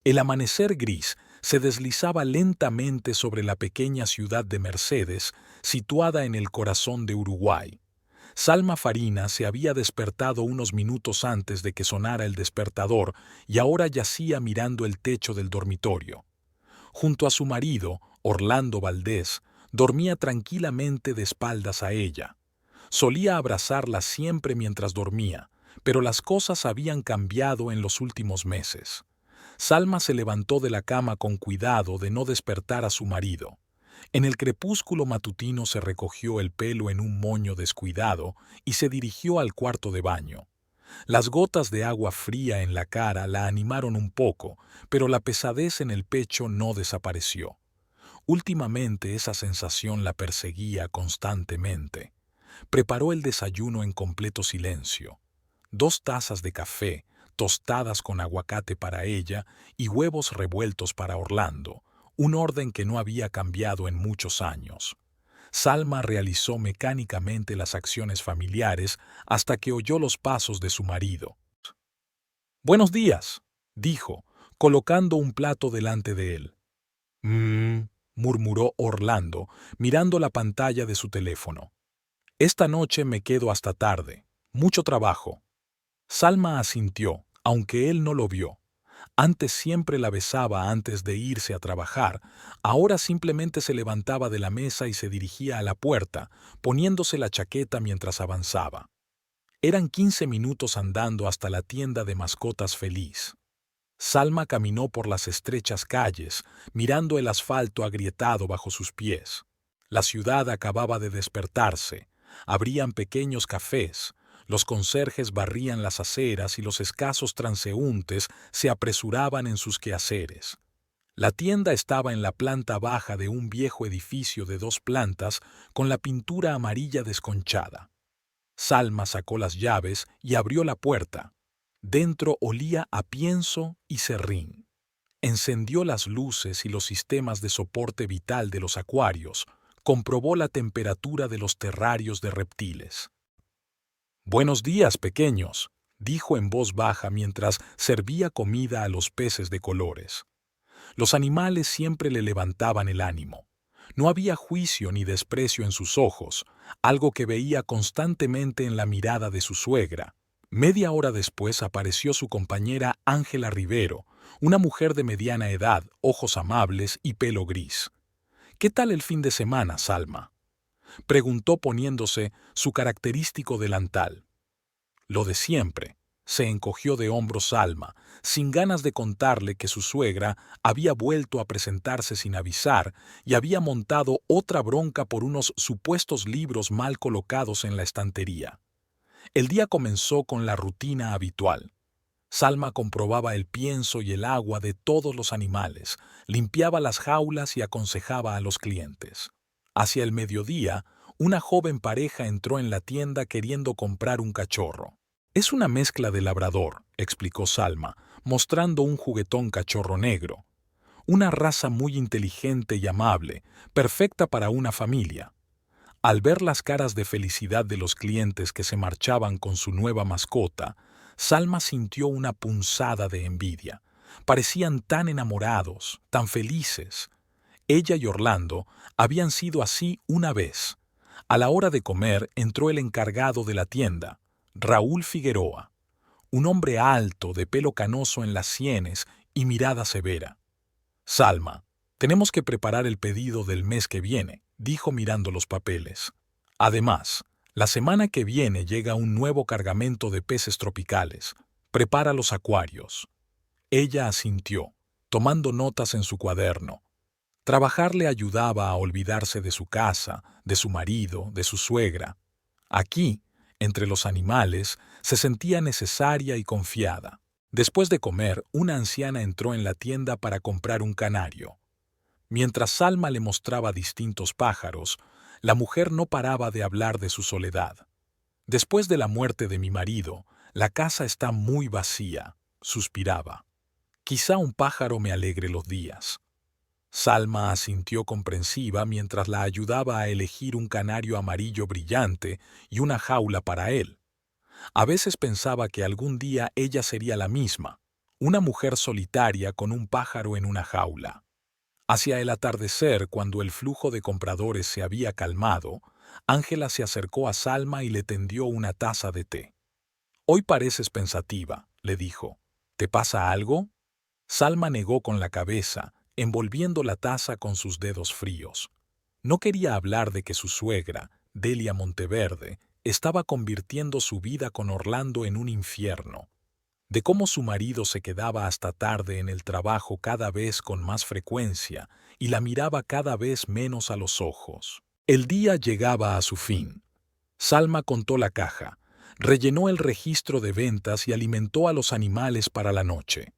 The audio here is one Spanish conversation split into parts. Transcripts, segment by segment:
El amanecer gris se deslizaba lentamente sobre la pequeña ciudad de Mercedes, situada en el corazón de Uruguay. Salma Farina se había despertado unos minutos antes de que sonara el despertador y ahora yacía mirando el techo del dormitorio. Junto a su marido, Orlando Valdés, dormía tranquilamente de espaldas a ella. Solía abrazarla siempre mientras dormía, pero las cosas habían cambiado en los últimos meses. Salma se levantó de la cama con cuidado de no despertar a su marido. En el crepúsculo matutino se recogió el pelo en un moño descuidado y se dirigió al cuarto de baño. Las gotas de agua fría en la cara la animaron un poco, pero la pesadez en el pecho no desapareció. Últimamente esa sensación la perseguía constantemente. Preparó el desayuno en completo silencio. 2 tazas de café, tostadas con aguacate para ella y huevos revueltos para Orlando, un orden que no había cambiado en muchos años. Salma realizó mecánicamente las acciones familiares hasta que oyó los pasos de su marido. «Buenos días», dijo, colocando un plato delante de él. Murmuró Orlando, mirando la pantalla de su teléfono. «Esta noche me quedo hasta tarde. Mucho trabajo». Salma asintió, aunque él no lo vio. Antes siempre la besaba antes de irse a trabajar, ahora simplemente se levantaba de la mesa y se dirigía a la puerta, poniéndose la chaqueta mientras avanzaba. Eran 15 minutos andando hasta la tienda de mascotas Feliz. Salma caminó por las estrechas calles, mirando el asfalto agrietado bajo sus pies. La ciudad acababa de despertarse. Abrían pequeños cafés. Los conserjes barrían las aceras y los escasos transeúntes se apresuraban en sus quehaceres. La tienda estaba en la planta baja de un viejo edificio de 2 plantas con la pintura amarilla desconchada. Salma sacó las llaves y abrió la puerta. Dentro olía a pienso y serrín. Encendió las luces y los sistemas de soporte vital de los acuarios. Comprobó la temperatura de los terrarios de reptiles. «Buenos días, pequeños», dijo en voz baja mientras servía comida a los peces de colores. Los animales siempre le levantaban el ánimo. No había juicio ni desprecio en sus ojos, algo que veía constantemente en la mirada de su suegra. Media hora después apareció su compañera Ángela Rivero, una mujer de mediana edad, ojos amables y pelo gris. «¿Qué tal el fin de semana, Salma?», preguntó poniéndose su característico delantal. «Lo de siempre», se encogió de hombros Salma, sin ganas de contarle que su suegra había vuelto a presentarse sin avisar y había montado otra bronca por unos supuestos libros mal colocados en la estantería. El día comenzó con la rutina habitual. Salma comprobaba el pienso y el agua de todos los animales, limpiaba las jaulas y aconsejaba a los clientes. Hacia el mediodía, una joven pareja entró en la tienda queriendo comprar un cachorro. «Es una mezcla de labrador», explicó Salma, mostrando un juguetón cachorro negro. «Una raza muy inteligente y amable, perfecta para una familia». Al ver las caras de felicidad de los clientes que se marchaban con su nueva mascota, Salma sintió una punzada de envidia. Parecían tan enamorados, tan felices. Ella y Orlando habían sido así una vez. A la hora de comer entró el encargado de la tienda, Raúl Figueroa, un hombre alto, de pelo canoso en las sienes y mirada severa. «Salma, tenemos que preparar el pedido del mes que viene», dijo mirando los papeles. «Además, la semana que viene llega un nuevo cargamento de peces tropicales. Prepara los acuarios». Ella asintió, tomando notas en su cuaderno. Trabajar le ayudaba a olvidarse de su casa, de su marido, de su suegra. Aquí, entre los animales, se sentía necesaria y confiada. Después de comer, una anciana entró en la tienda para comprar un canario. Mientras Salma le mostraba distintos pájaros, la mujer no paraba de hablar de su soledad. «Después de la muerte de mi marido, la casa está muy vacía», suspiraba. «Quizá un pájaro me alegre los días». Salma asintió comprensiva mientras la ayudaba a elegir un canario amarillo brillante y una jaula para él. A veces pensaba que algún día ella sería la misma, una mujer solitaria con un pájaro en una jaula. Hacia el atardecer, cuando el flujo de compradores se había calmado, Ángela se acercó a Salma y le tendió una taza de té. «Hoy pareces pensativa», le dijo. «¿Te pasa algo?» Salma negó con la cabeza, envolviendo la taza con sus dedos fríos. No quería hablar de que su suegra, Delia Monteverde, estaba convirtiendo su vida con Orlando en un infierno, de cómo su marido se quedaba hasta tarde en el trabajo cada vez con más frecuencia y la miraba cada vez menos a los ojos. El día llegaba a su fin. Salma contó la caja, rellenó el registro de ventas y alimentó a los animales para la noche.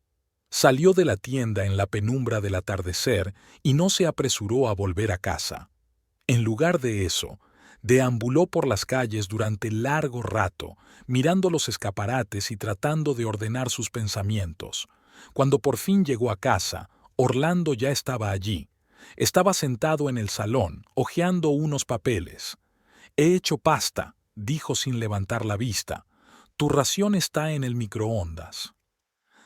Salió de la tienda en la penumbra del atardecer y no se apresuró a volver a casa. En lugar de eso, deambuló por las calles durante largo rato, mirando los escaparates y tratando de ordenar sus pensamientos. Cuando por fin llegó a casa, Orlando ya estaba allí. Estaba sentado en el salón, hojeando unos papeles. «He hecho pasta», dijo sin levantar la vista. «Tu ración está en el microondas».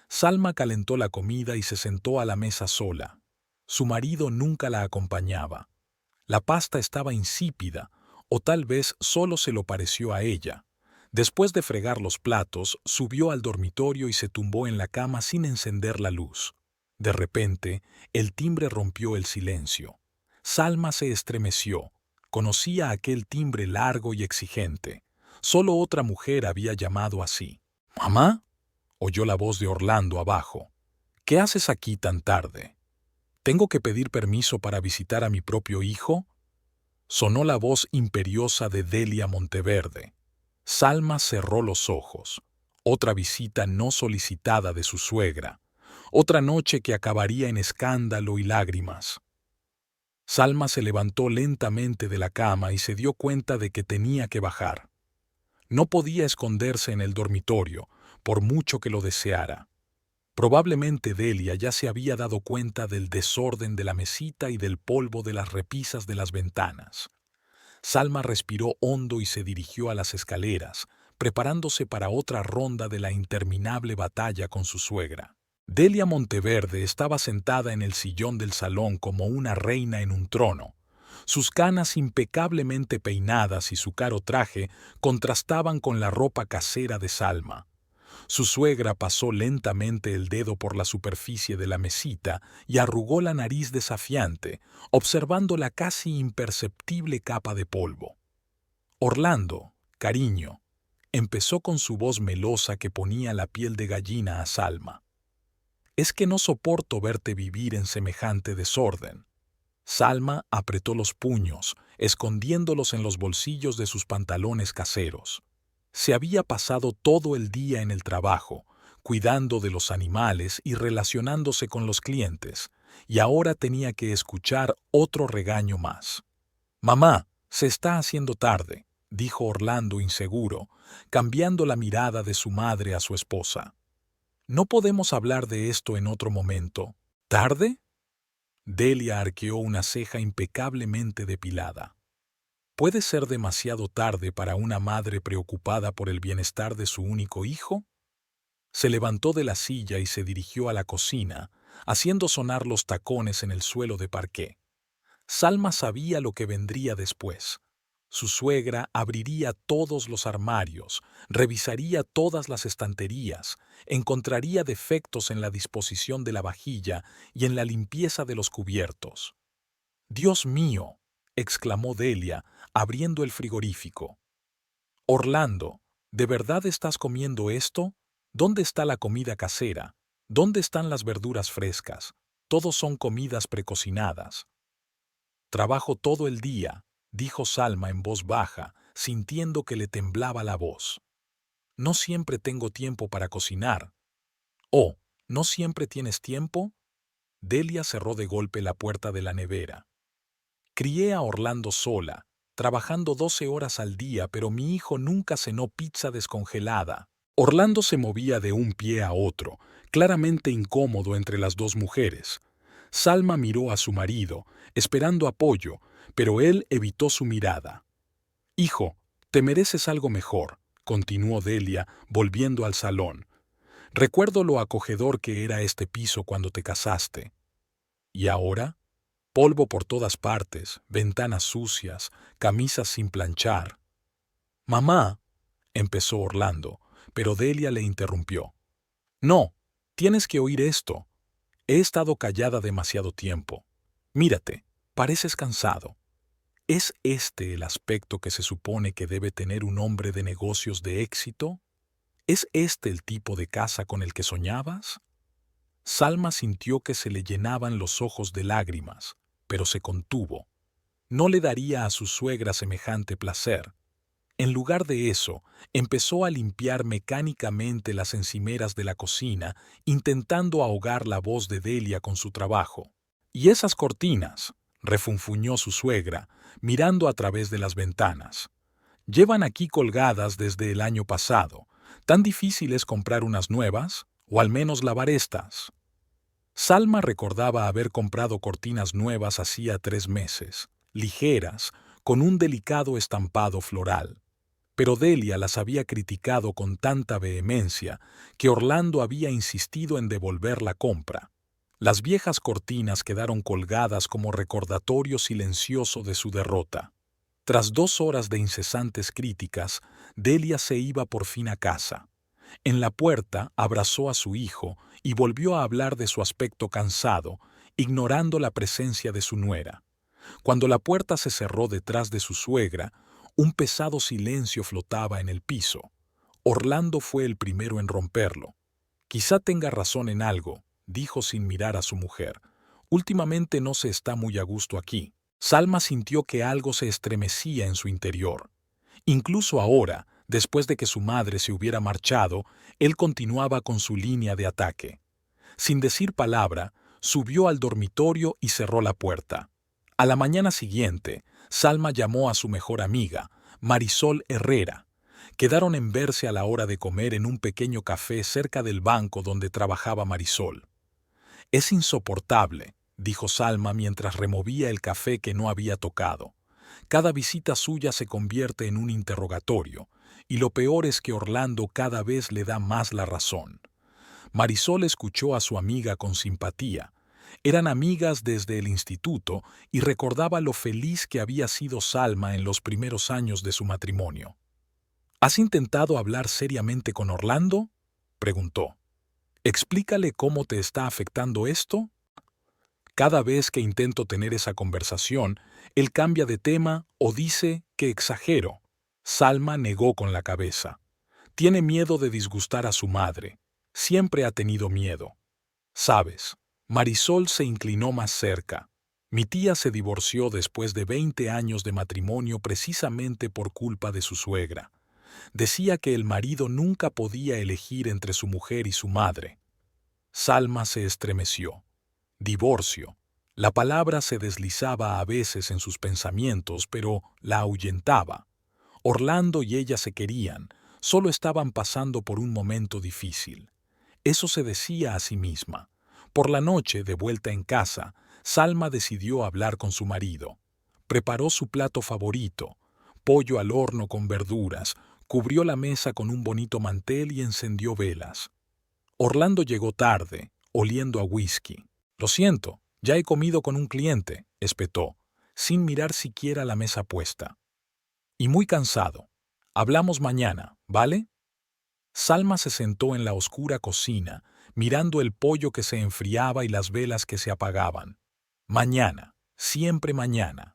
Salma calentó la comida y se sentó a la mesa sola. Su marido nunca la acompañaba. La pasta estaba insípida, o tal vez solo se lo pareció a ella. Después de fregar los platos, subió al dormitorio y se tumbó en la cama sin encender la luz. De repente, el timbre rompió el silencio. Salma se estremeció. Conocía aquel timbre largo y exigente. Solo otra mujer había llamado así. «¿Mamá?», oyó la voz de Orlando abajo. «¿Qué haces aquí tan tarde? ¿Tengo que pedir permiso para visitar a mi propio hijo?». Sonó la voz imperiosa de Delia Monteverde. Salma cerró los ojos. Otra visita no solicitada de su suegra. Otra noche que acabaría en escándalo y lágrimas. Salma se levantó lentamente de la cama y se dio cuenta de que tenía que bajar. No podía esconderse en el dormitorio, por mucho que lo deseara. Probablemente Delia ya se había dado cuenta del desorden de la mesita y del polvo de las repisas de las ventanas. Salma respiró hondo y se dirigió a las escaleras, preparándose para otra ronda de la interminable batalla con su suegra. Delia Monteverde estaba sentada en el sillón del salón como una reina en un trono. Sus canas impecablemente peinadas y su caro traje contrastaban con la ropa casera de Salma. Su suegra pasó lentamente el dedo por la superficie de la mesita y arrugó la nariz desafiante, observando la casi imperceptible capa de polvo. «Orlando, cariño», empezó con su voz melosa que ponía la piel de gallina a Salma. «Es que no soporto verte vivir en semejante desorden». Salma apretó los puños, escondiéndolos en los bolsillos de sus pantalones caseros. Se había pasado todo el día en el trabajo, cuidando de los animales y relacionándose con los clientes, y ahora tenía que escuchar otro regaño más. «Mamá, se está haciendo tarde», dijo Orlando inseguro, cambiando la mirada de su madre a su esposa. «¿No podemos hablar de esto en otro momento?» «¿Tarde?». Delia arqueó una ceja impecablemente depilada. ¿Puede ser demasiado tarde para una madre preocupada por el bienestar de su único hijo? Se levantó de la silla y se dirigió a la cocina, haciendo sonar los tacones en el suelo de parqué. Salma sabía lo que vendría después. Su suegra abriría todos los armarios, revisaría todas las estanterías, encontraría defectos en la disposición de la vajilla y en la limpieza de los cubiertos. «Dios mío», exclamó Delia, abriendo el frigorífico. «Orlando, ¿de verdad estás comiendo esto? ¿Dónde está la comida casera? ¿Dónde están las verduras frescas? Todos son comidas precocinadas». «Trabajo todo el día», dijo Salma en voz baja, sintiendo que le temblaba la voz. «No siempre tengo tiempo para cocinar». «Oh, ¿no siempre tienes tiempo?». Delia cerró de golpe la puerta de la nevera. «Crié a Orlando sola, trabajando 12 horas al día, pero mi hijo nunca cenó pizza descongelada». Orlando se movía de un pie a otro, claramente incómodo entre las dos mujeres. Salma miró a su marido, esperando apoyo, pero él evitó su mirada. «Hijo, te mereces algo mejor», continuó Delia, volviendo al salón. Recuerdo lo acogedor que era este piso cuando te casaste. ¿Y ahora? Polvo por todas partes, ventanas sucias, camisas sin planchar. Mamá, empezó Orlando, pero Delia le interrumpió. No, tienes que oír esto. He estado callada demasiado tiempo. Mírate, pareces cansado. ¿Es este el aspecto que se supone que debe tener un hombre de negocios de éxito? ¿Es este el tipo de casa con el que soñabas? Salma sintió que se le llenaban los ojos de lágrimas, pero se contuvo. No le daría a su suegra semejante placer. En lugar de eso, empezó a limpiar mecánicamente las encimeras de la cocina, intentando ahogar la voz de Delia con su trabajo. «¿Y esas cortinas?», refunfuñó su suegra, mirando a través de las ventanas. «Llevan aquí colgadas desde el año pasado. ¿Tan difícil es comprar unas nuevas? ¿O al menos lavar estas?». Salma recordaba haber comprado cortinas nuevas hacía 3 meses, ligeras, con un delicado estampado floral. Pero Delia las había criticado con tanta vehemencia que Orlando había insistido en devolver la compra. Las viejas cortinas quedaron colgadas como recordatorio silencioso de su derrota. Tras 2 horas de incesantes críticas, Delia se iba por fin a casa. En la puerta abrazó a su hijo y volvió a hablar de su aspecto cansado, ignorando la presencia de su nuera. Cuando la puerta se cerró detrás de su suegra, un pesado silencio flotaba en el piso. Orlando fue el primero en romperlo. «Quizá tenga razón en algo», dijo sin mirar a su mujer. «Últimamente no se está muy a gusto aquí». Salma sintió que algo se estremecía en su interior. Incluso ahora, después de que su madre se hubiera marchado, él continuaba con su línea de ataque. Sin decir palabra, subió al dormitorio y cerró la puerta. A la mañana siguiente, Salma llamó a su mejor amiga, Marisol Herrera. Quedaron en verse a la hora de comer en un pequeño café cerca del banco donde trabajaba Marisol. «Es insoportable», dijo Salma mientras removía el café que no había tocado. «Cada visita suya se convierte en un interrogatorio, y lo peor es que Orlando cada vez le da más la razón». Marisol escuchó a su amiga con simpatía. Eran amigas desde el instituto y recordaba lo feliz que había sido Salma en los primeros años de su matrimonio. «¿Has intentado hablar seriamente con Orlando?», preguntó. «Explícale cómo te está afectando esto». «Cada vez que intento tener esa conversación, él cambia de tema o dice que exagero». Salma negó con la cabeza. «Tiene miedo de disgustar a su madre. Siempre ha tenido miedo. ¿Sabes?». Marisol se inclinó más cerca. «Mi tía se divorció después de 20 años de matrimonio precisamente por culpa de su suegra. Decía que el marido nunca podía elegir entre su mujer y su madre». Salma se estremeció. Divorcio. La palabra se deslizaba a veces en sus pensamientos, pero la ahuyentaba. Orlando y ella se querían, solo estaban pasando por un momento difícil. Eso se decía a sí misma. Por la noche, de vuelta en casa, Salma decidió hablar con su marido. Preparó su plato favorito, pollo al horno con verduras, cubrió la mesa con un bonito mantel y encendió velas. Orlando llegó tarde, oliendo a whisky. «Lo siento, ya he comido con un cliente», espetó, sin mirar siquiera la mesa puesta. «Y muy cansado. Hablamos mañana, ¿vale?». Salma se sentó en la oscura cocina, mirando el pollo que se enfriaba y las velas que se apagaban. Mañana, siempre mañana.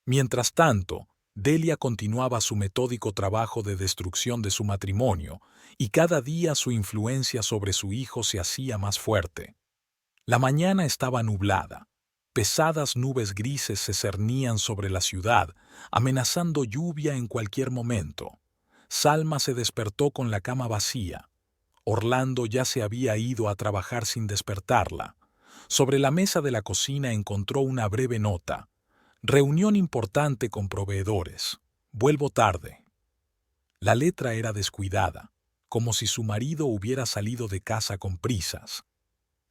Mientras tanto, Delia continuaba su metódico trabajo de destrucción de su matrimonio, y cada día su influencia sobre su hijo se hacía más fuerte. La mañana estaba nublada. Pesadas nubes grises se cernían sobre la ciudad, amenazando lluvia en cualquier momento. Salma se despertó con la cama vacía. Orlando ya se había ido a trabajar sin despertarla. Sobre la mesa de la cocina encontró una breve nota. «Reunión importante con proveedores. Vuelvo tarde». La letra era descuidada, como si su marido hubiera salido de casa con prisas.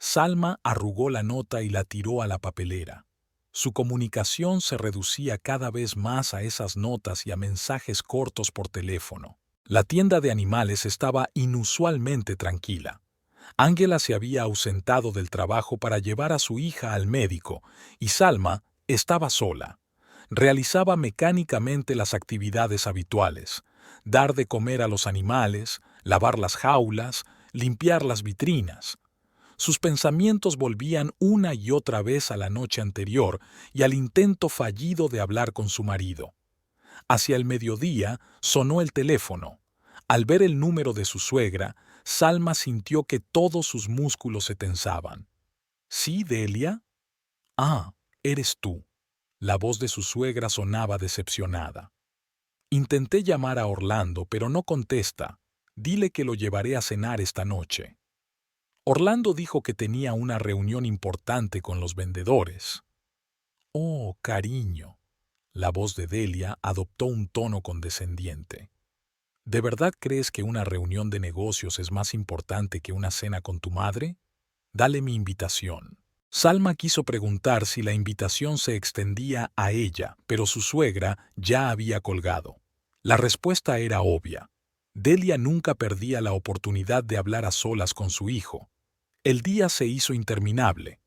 Salma arrugó la nota y la tiró a la papelera. Su comunicación se reducía cada vez más a esas notas y a mensajes cortos por teléfono. La tienda de animales estaba inusualmente tranquila. Ángela se había ausentado del trabajo para llevar a su hija al médico y Salma estaba sola. Realizaba mecánicamente las actividades habituales: dar de comer a los animales, lavar las jaulas, limpiar las vitrinas. Sus pensamientos volvían una y otra vez a la noche anterior y al intento fallido de hablar con su marido. Hacia el mediodía sonó el teléfono. Al ver el número de su suegra, Salma sintió que todos sus músculos se tensaban. ¿Sí, Delia? Ah, eres tú. La voz de su suegra sonaba decepcionada. Intenté llamar a Orlando, pero no contesta. Dile que lo llevaré a cenar esta noche. Orlando dijo que tenía una reunión importante con los vendedores. Oh, cariño. La voz de Delia adoptó un tono condescendiente. ¿De verdad crees que una reunión de negocios es más importante que una cena con tu madre? Dale mi invitación. Salma quiso preguntar si la invitación se extendía a ella, pero su suegra ya había colgado. La respuesta era obvia. Delia nunca perdía la oportunidad de hablar a solas con su hijo. El día se hizo interminable.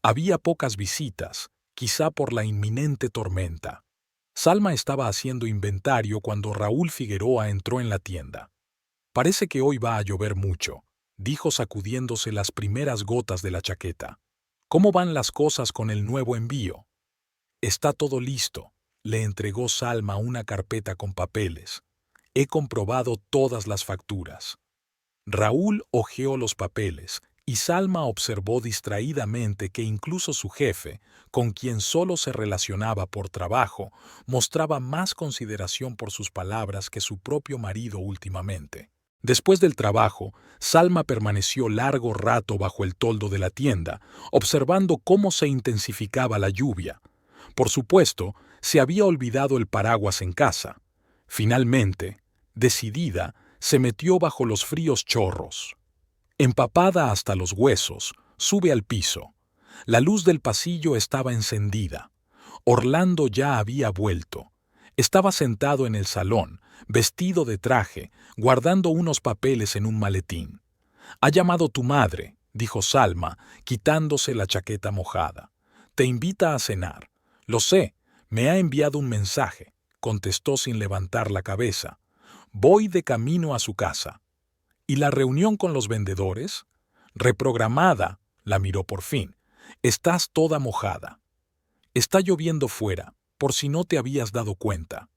Había pocas visitas, quizá por la inminente tormenta. Salma estaba haciendo inventario cuando Raúl Figueroa entró en la tienda. Parece que hoy va a llover mucho, dijo sacudiéndose las primeras gotas de la chaqueta. ¿Cómo van las cosas con el nuevo envío? Está todo listo. Le entregó Salma una carpeta con papeles. He comprobado todas las facturas. Raúl hojeó los papeles y Salma observó distraídamente que incluso su jefe, con quien solo se relacionaba por trabajo, mostraba más consideración por sus palabras que su propio marido últimamente. Después del trabajo, Salma permaneció largo rato bajo el toldo de la tienda, observando cómo se intensificaba la lluvia. Por supuesto, se había olvidado el paraguas en casa. Finalmente, decidida, se metió bajo los fríos chorros. Empapada hasta los huesos, sube al piso. La luz del pasillo estaba encendida. Orlando ya había vuelto. Estaba sentado en el salón, vestido de traje, guardando unos papeles en un maletín. «Ha llamado tu madre», dijo Salma, quitándose la chaqueta mojada. «Te invita a cenar». «Lo sé, me ha enviado un mensaje», contestó sin levantar la cabeza. «Voy de camino a su casa». «¿Y la reunión con los vendedores?» «Reprogramada», la miró por fin. «Estás toda mojada». «Está lloviendo fuera, por si no te habías dado cuenta».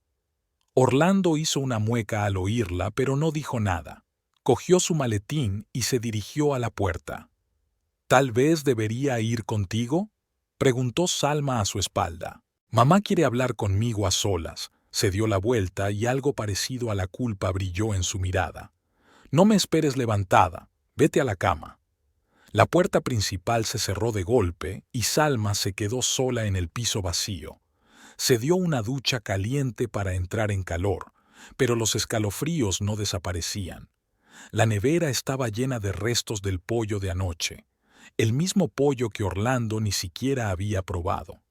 Orlando hizo una mueca al oírla, pero no dijo nada. Cogió su maletín y se dirigió a la puerta. «¿Tal vez debería ir contigo?», preguntó Salma a su espalda. «Mamá quiere hablar conmigo a solas». Se dio la vuelta y algo parecido a la culpa brilló en su mirada. «No me esperes levantada, vete a la cama». La puerta principal se cerró de golpe y Salma se quedó sola en el piso vacío. Se dio una ducha caliente para entrar en calor, pero los escalofríos no desaparecían. La nevera estaba llena de restos del pollo de anoche, el mismo pollo que Orlando ni siquiera había probado.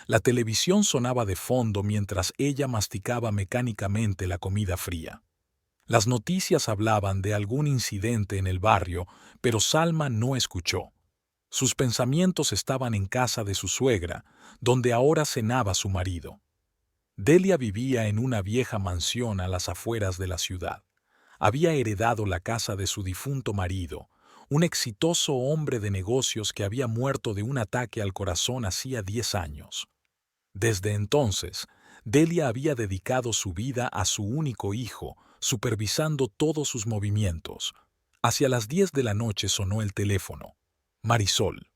La televisión sonaba de fondo mientras ella masticaba mecánicamente la comida fría. Las noticias hablaban de algún incidente en el barrio, pero Salma no escuchó. Sus pensamientos estaban en casa de su suegra, donde ahora cenaba su marido. Delia vivía en una vieja mansión a las afueras de la ciudad. Había heredado la casa de su difunto marido, un exitoso hombre de negocios que había muerto de un ataque al corazón hacía 10 años. Desde entonces, Delia había dedicado su vida a su único hijo, supervisando todos sus movimientos. Hacia las 10 de la noche sonó el teléfono. Marisol.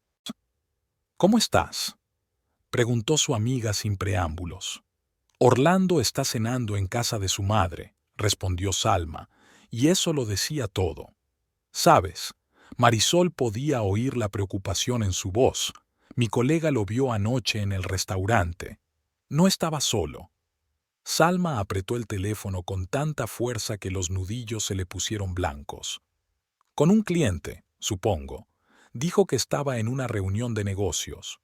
«¿Cómo estás?», preguntó su amiga sin preámbulos. «Orlando está cenando en casa de su madre», respondió Salma, y eso lo decía todo. «Sabes, Marisol podía oír la preocupación en su voz. Mi colega lo vio anoche en el restaurante. No estaba solo». Salma apretó el teléfono con tanta fuerza que los nudillos se le pusieron blancos. «Con un cliente, supongo. Dijo que estaba en una reunión de negocios».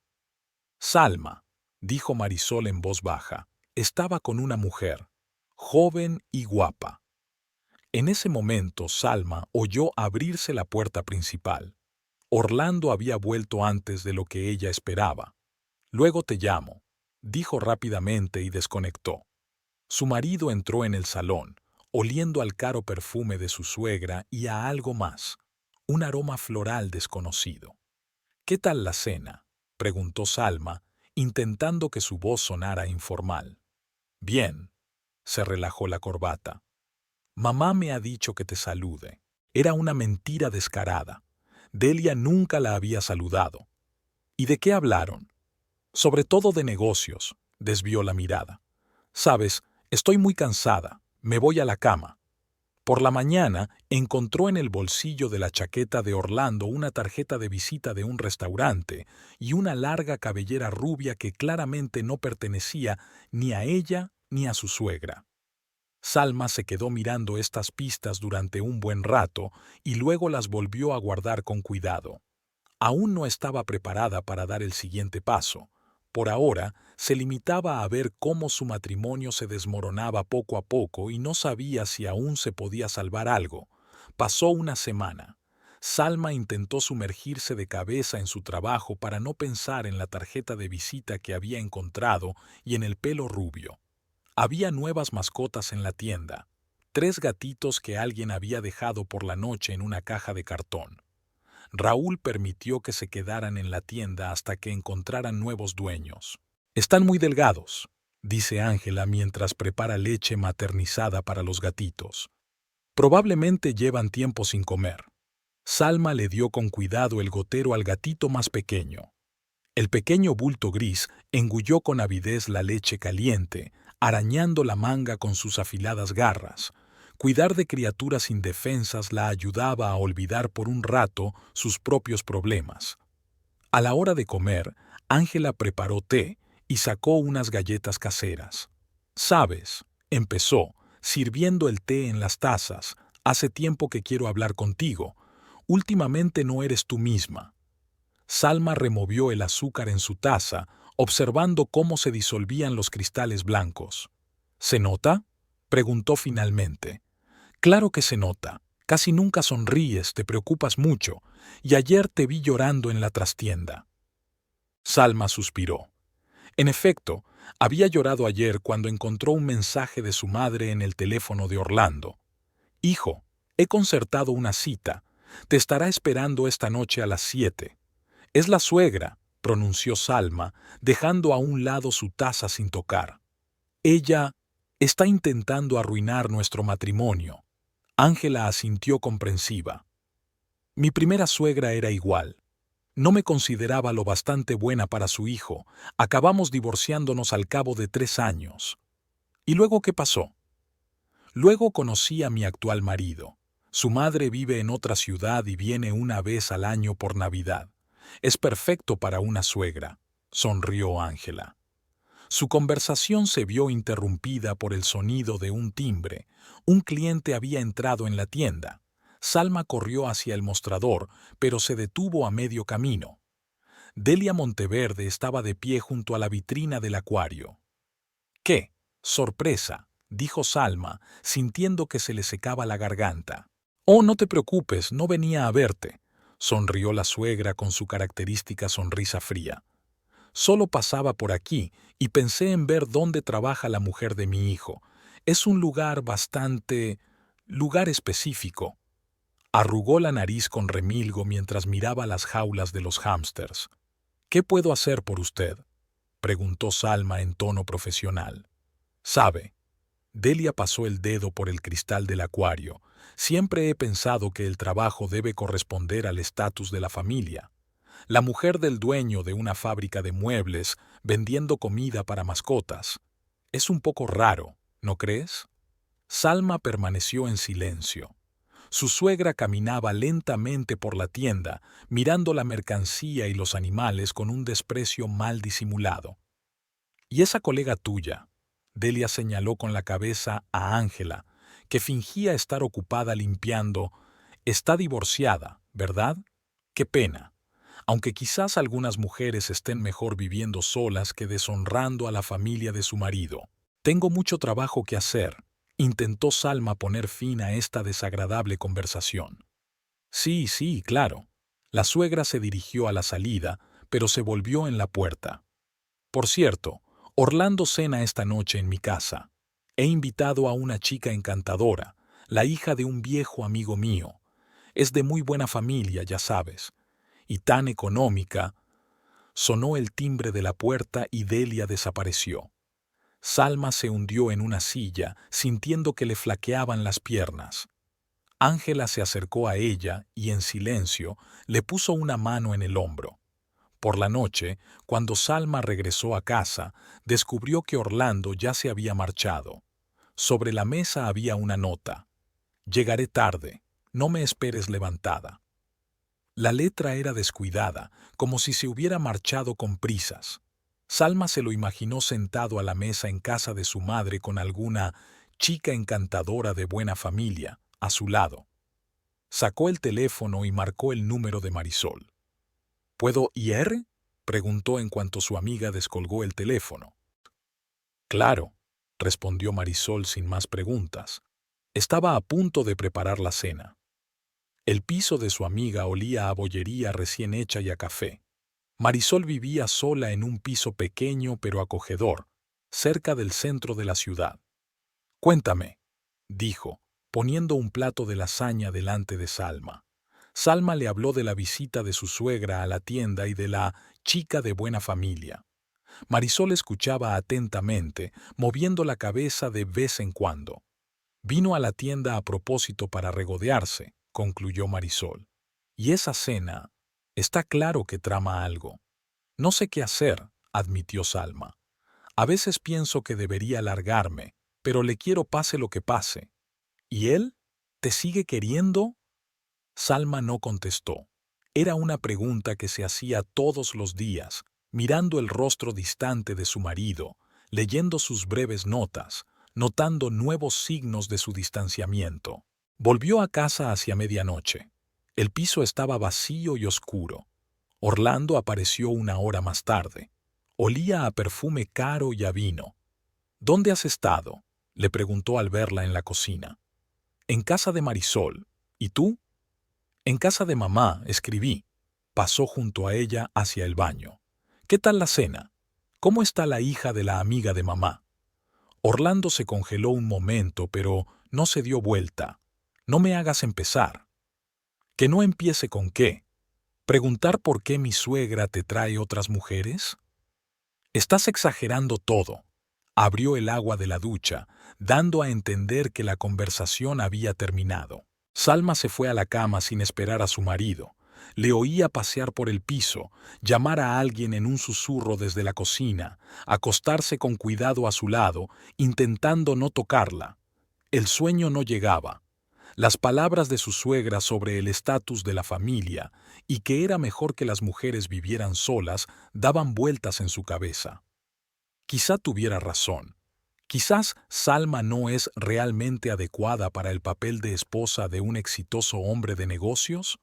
«Salma», dijo Marisol en voz baja, «estaba con una mujer, joven y guapa». En ese momento, Salma oyó abrirse la puerta principal. Orlando había vuelto antes de lo que ella esperaba. «Luego te llamo», dijo rápidamente y desconectó. Su marido entró en el salón, oliendo al caro perfume de su suegra y a algo más, un aroma floral desconocido. «¿Qué tal la cena?», preguntó Salma, intentando que su voz sonara informal. «Bien», se relajó la corbata. «Mamá me ha dicho que te salude». Era una mentira descarada. Delia nunca la había saludado. ¿Y de qué hablaron? Sobre todo de negocios, desvió la mirada. «Sabes, estoy muy cansada, me voy a la cama». Por la mañana encontró en el bolsillo de la chaqueta de Orlando una tarjeta de visita de un restaurante y una larga cabellera rubia que claramente no pertenecía ni a ella ni a su suegra. Salma se quedó mirando estas pistas durante un buen rato y luego las volvió a guardar con cuidado. Aún no estaba preparada para dar el siguiente paso. Por ahora, se limitaba a ver cómo su matrimonio se desmoronaba poco a poco y no sabía si aún se podía salvar algo. Pasó una semana. Salma intentó sumergirse de cabeza en su trabajo para no pensar en la tarjeta de visita que había encontrado y en el pelo rubio. Había nuevas mascotas en la tienda, 3 gatitos que alguien había dejado por la noche en una caja de cartón. Raúl permitió que se quedaran en la tienda hasta que encontraran nuevos dueños. «Están muy delgados», dice Ángela mientras prepara leche maternizada para los gatitos. «Probablemente llevan tiempo sin comer». Salma le dio con cuidado el gotero al gatito más pequeño. El pequeño bulto gris engulló con avidez la leche caliente, arañando la manga con sus afiladas garras. Cuidar de criaturas indefensas la ayudaba a olvidar por un rato sus propios problemas. A la hora de comer, Ángela preparó té y sacó unas galletas caseras. «Sabes», empezó, sirviendo el té en las tazas, «hace tiempo que quiero hablar contigo. Últimamente no eres tú misma». Salma removió el azúcar en su taza, observando cómo se disolvían los cristales blancos. «¿Se nota?», preguntó finalmente. «Claro que se nota. Casi nunca sonríes, te preocupas mucho, y ayer te vi llorando en la trastienda». Salma suspiró. En efecto, había llorado ayer cuando encontró un mensaje de su madre en el teléfono de Orlando. «Hijo, he concertado una cita. Te estará esperando esta noche a las 7. «Es la suegra», pronunció Salma, dejando a un lado su taza sin tocar. «Ella está intentando arruinar nuestro matrimonio». Ángela asintió comprensiva. «Mi primera suegra era igual. No me consideraba lo bastante buena para su hijo. Acabamos divorciándonos al cabo de 3 años». «¿Y luego qué pasó?» «Luego conocí a mi actual marido. Su madre vive en otra ciudad y viene una vez al año por Navidad. Es perfecto para una suegra», sonrió Ángela. Su conversación se vio interrumpida por el sonido de un timbre. Un cliente había entrado en la tienda. Salma corrió hacia el mostrador, pero se detuvo a medio camino. Delia Monteverde estaba de pie junto a la vitrina del acuario. «¡Qué sorpresa!», dijo Salma, sintiendo que se le secaba la garganta. «Oh, no te preocupes, no venía a verte», sonrió la suegra con su característica sonrisa fría. «Solo pasaba por aquí y pensé en ver dónde trabaja la mujer de mi hijo. Es un lugar lugar específico». Arrugó la nariz con remilgo mientras miraba las jaulas de los hámsters. «¿Qué puedo hacer por usted?», preguntó Salma en tono profesional. «Sabe». Delia pasó el dedo por el cristal del acuario. «Siempre he pensado que el trabajo debe corresponder al estatus de la familia. La mujer del dueño de una fábrica de muebles vendiendo comida para mascotas. Es un poco raro, ¿no crees?». Salma permaneció en silencio. Su suegra caminaba lentamente por la tienda, mirando la mercancía y los animales con un desprecio mal disimulado. «¿Y esa colega tuya?», Delia señaló con la cabeza a Ángela, que fingía estar ocupada limpiando. «Está divorciada, ¿verdad? Qué pena. Aunque quizás algunas mujeres estén mejor viviendo solas que deshonrando a la familia de su marido. Tengo mucho trabajo que hacer. Intentó Salma poner fin a esta desagradable conversación. Sí, sí, claro. La suegra se dirigió a la salida, pero se volvió en la puerta. Por cierto, Orlando cena esta noche en mi casa. He invitado a una chica encantadora, la hija de un viejo amigo mío. Es de muy buena familia, ya sabes, y tan económica. Sonó el timbre de la puerta y Delia desapareció. Salma se hundió en una silla, sintiendo que le flaqueaban las piernas. Ángela se acercó a ella y, en silencio, le puso una mano en el hombro. Por la noche, cuando Salma regresó a casa, descubrió que Orlando ya se había marchado. Sobre la mesa había una nota. Llegaré tarde, no me esperes levantada. La letra era descuidada, como si se hubiera marchado con prisas. Salma se lo imaginó sentado a la mesa en casa de su madre con alguna chica encantadora de buena familia a su lado. Sacó el teléfono y marcó el número de Marisol. ¿Puedo ir? Preguntó en cuanto su amiga descolgó el teléfono. Claro, respondió Marisol sin más preguntas. Estaba a punto de preparar la cena. El piso de su amiga olía a bollería recién hecha y a café. Marisol vivía sola en un piso pequeño pero acogedor, cerca del centro de la ciudad. Cuéntame, dijo, poniendo un plato de lasaña delante de Salma. Salma le habló de la visita de su suegra a la tienda y de la chica de buena familia. Marisol escuchaba atentamente, moviendo la cabeza de vez en cuando. Vino a la tienda a propósito para regodearse, concluyó Marisol. Y esa cena, está claro que trama algo. No sé qué hacer, admitió Salma. A veces pienso que debería largarme, pero le quiero pase lo que pase. ¿Y él? ¿Te sigue queriendo? Salma no contestó. Era una pregunta que se hacía todos los días, mirando el rostro distante de su marido, leyendo sus breves notas, notando nuevos signos de su distanciamiento. Volvió a casa hacia medianoche. El piso estaba vacío y oscuro. Orlando apareció una hora más tarde. Olía a perfume caro y a vino. ¿Dónde has estado?, le preguntó al verla en la cocina. En casa de Marisol. ¿Y tú? En casa de mamá, escribí. Pasó junto a ella hacia el baño. ¿Qué tal la cena? ¿Cómo está la hija de la amiga de mamá? Orlando se congeló un momento, pero no se dio vuelta. No me hagas empezar. ¿Que no empiece con qué? ¿Preguntar por qué mi suegra te trae otras mujeres? Estás exagerando todo. Abrió el agua de la ducha, dando a entender que la conversación había terminado. Salma se fue a la cama sin esperar a su marido. Le oía pasear por el piso, llamar a alguien en un susurro desde la cocina, acostarse con cuidado a su lado, intentando no tocarla. El sueño no llegaba. Las palabras de su suegra sobre el estatus de la familia y que era mejor que las mujeres vivieran solas daban vueltas en su cabeza. Quizá tuviera razón. Quizás Salma no es realmente adecuada para el papel de esposa de un exitoso hombre de negocios.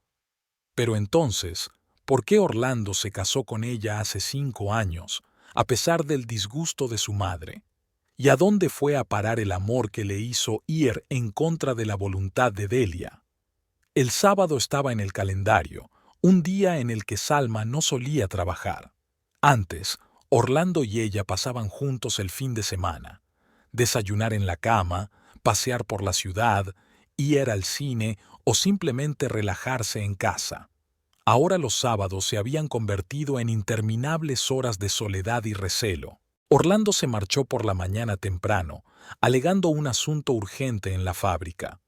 Pero entonces, ¿por qué Orlando se casó con ella hace 5 años, a pesar del disgusto de su madre? ¿Y a dónde fue a parar el amor que le hizo ir en contra de la voluntad de Delia? El sábado estaba en el calendario, un día en el que Salma no solía trabajar. Antes, Orlando y ella pasaban juntos el fin de semana. Desayunar en la cama, pasear por la ciudad, ir al cine o simplemente relajarse en casa. Ahora los sábados se habían convertido en interminables horas de soledad y recelo. Orlando se marchó por la mañana temprano, alegando un asunto urgente en la fábrica.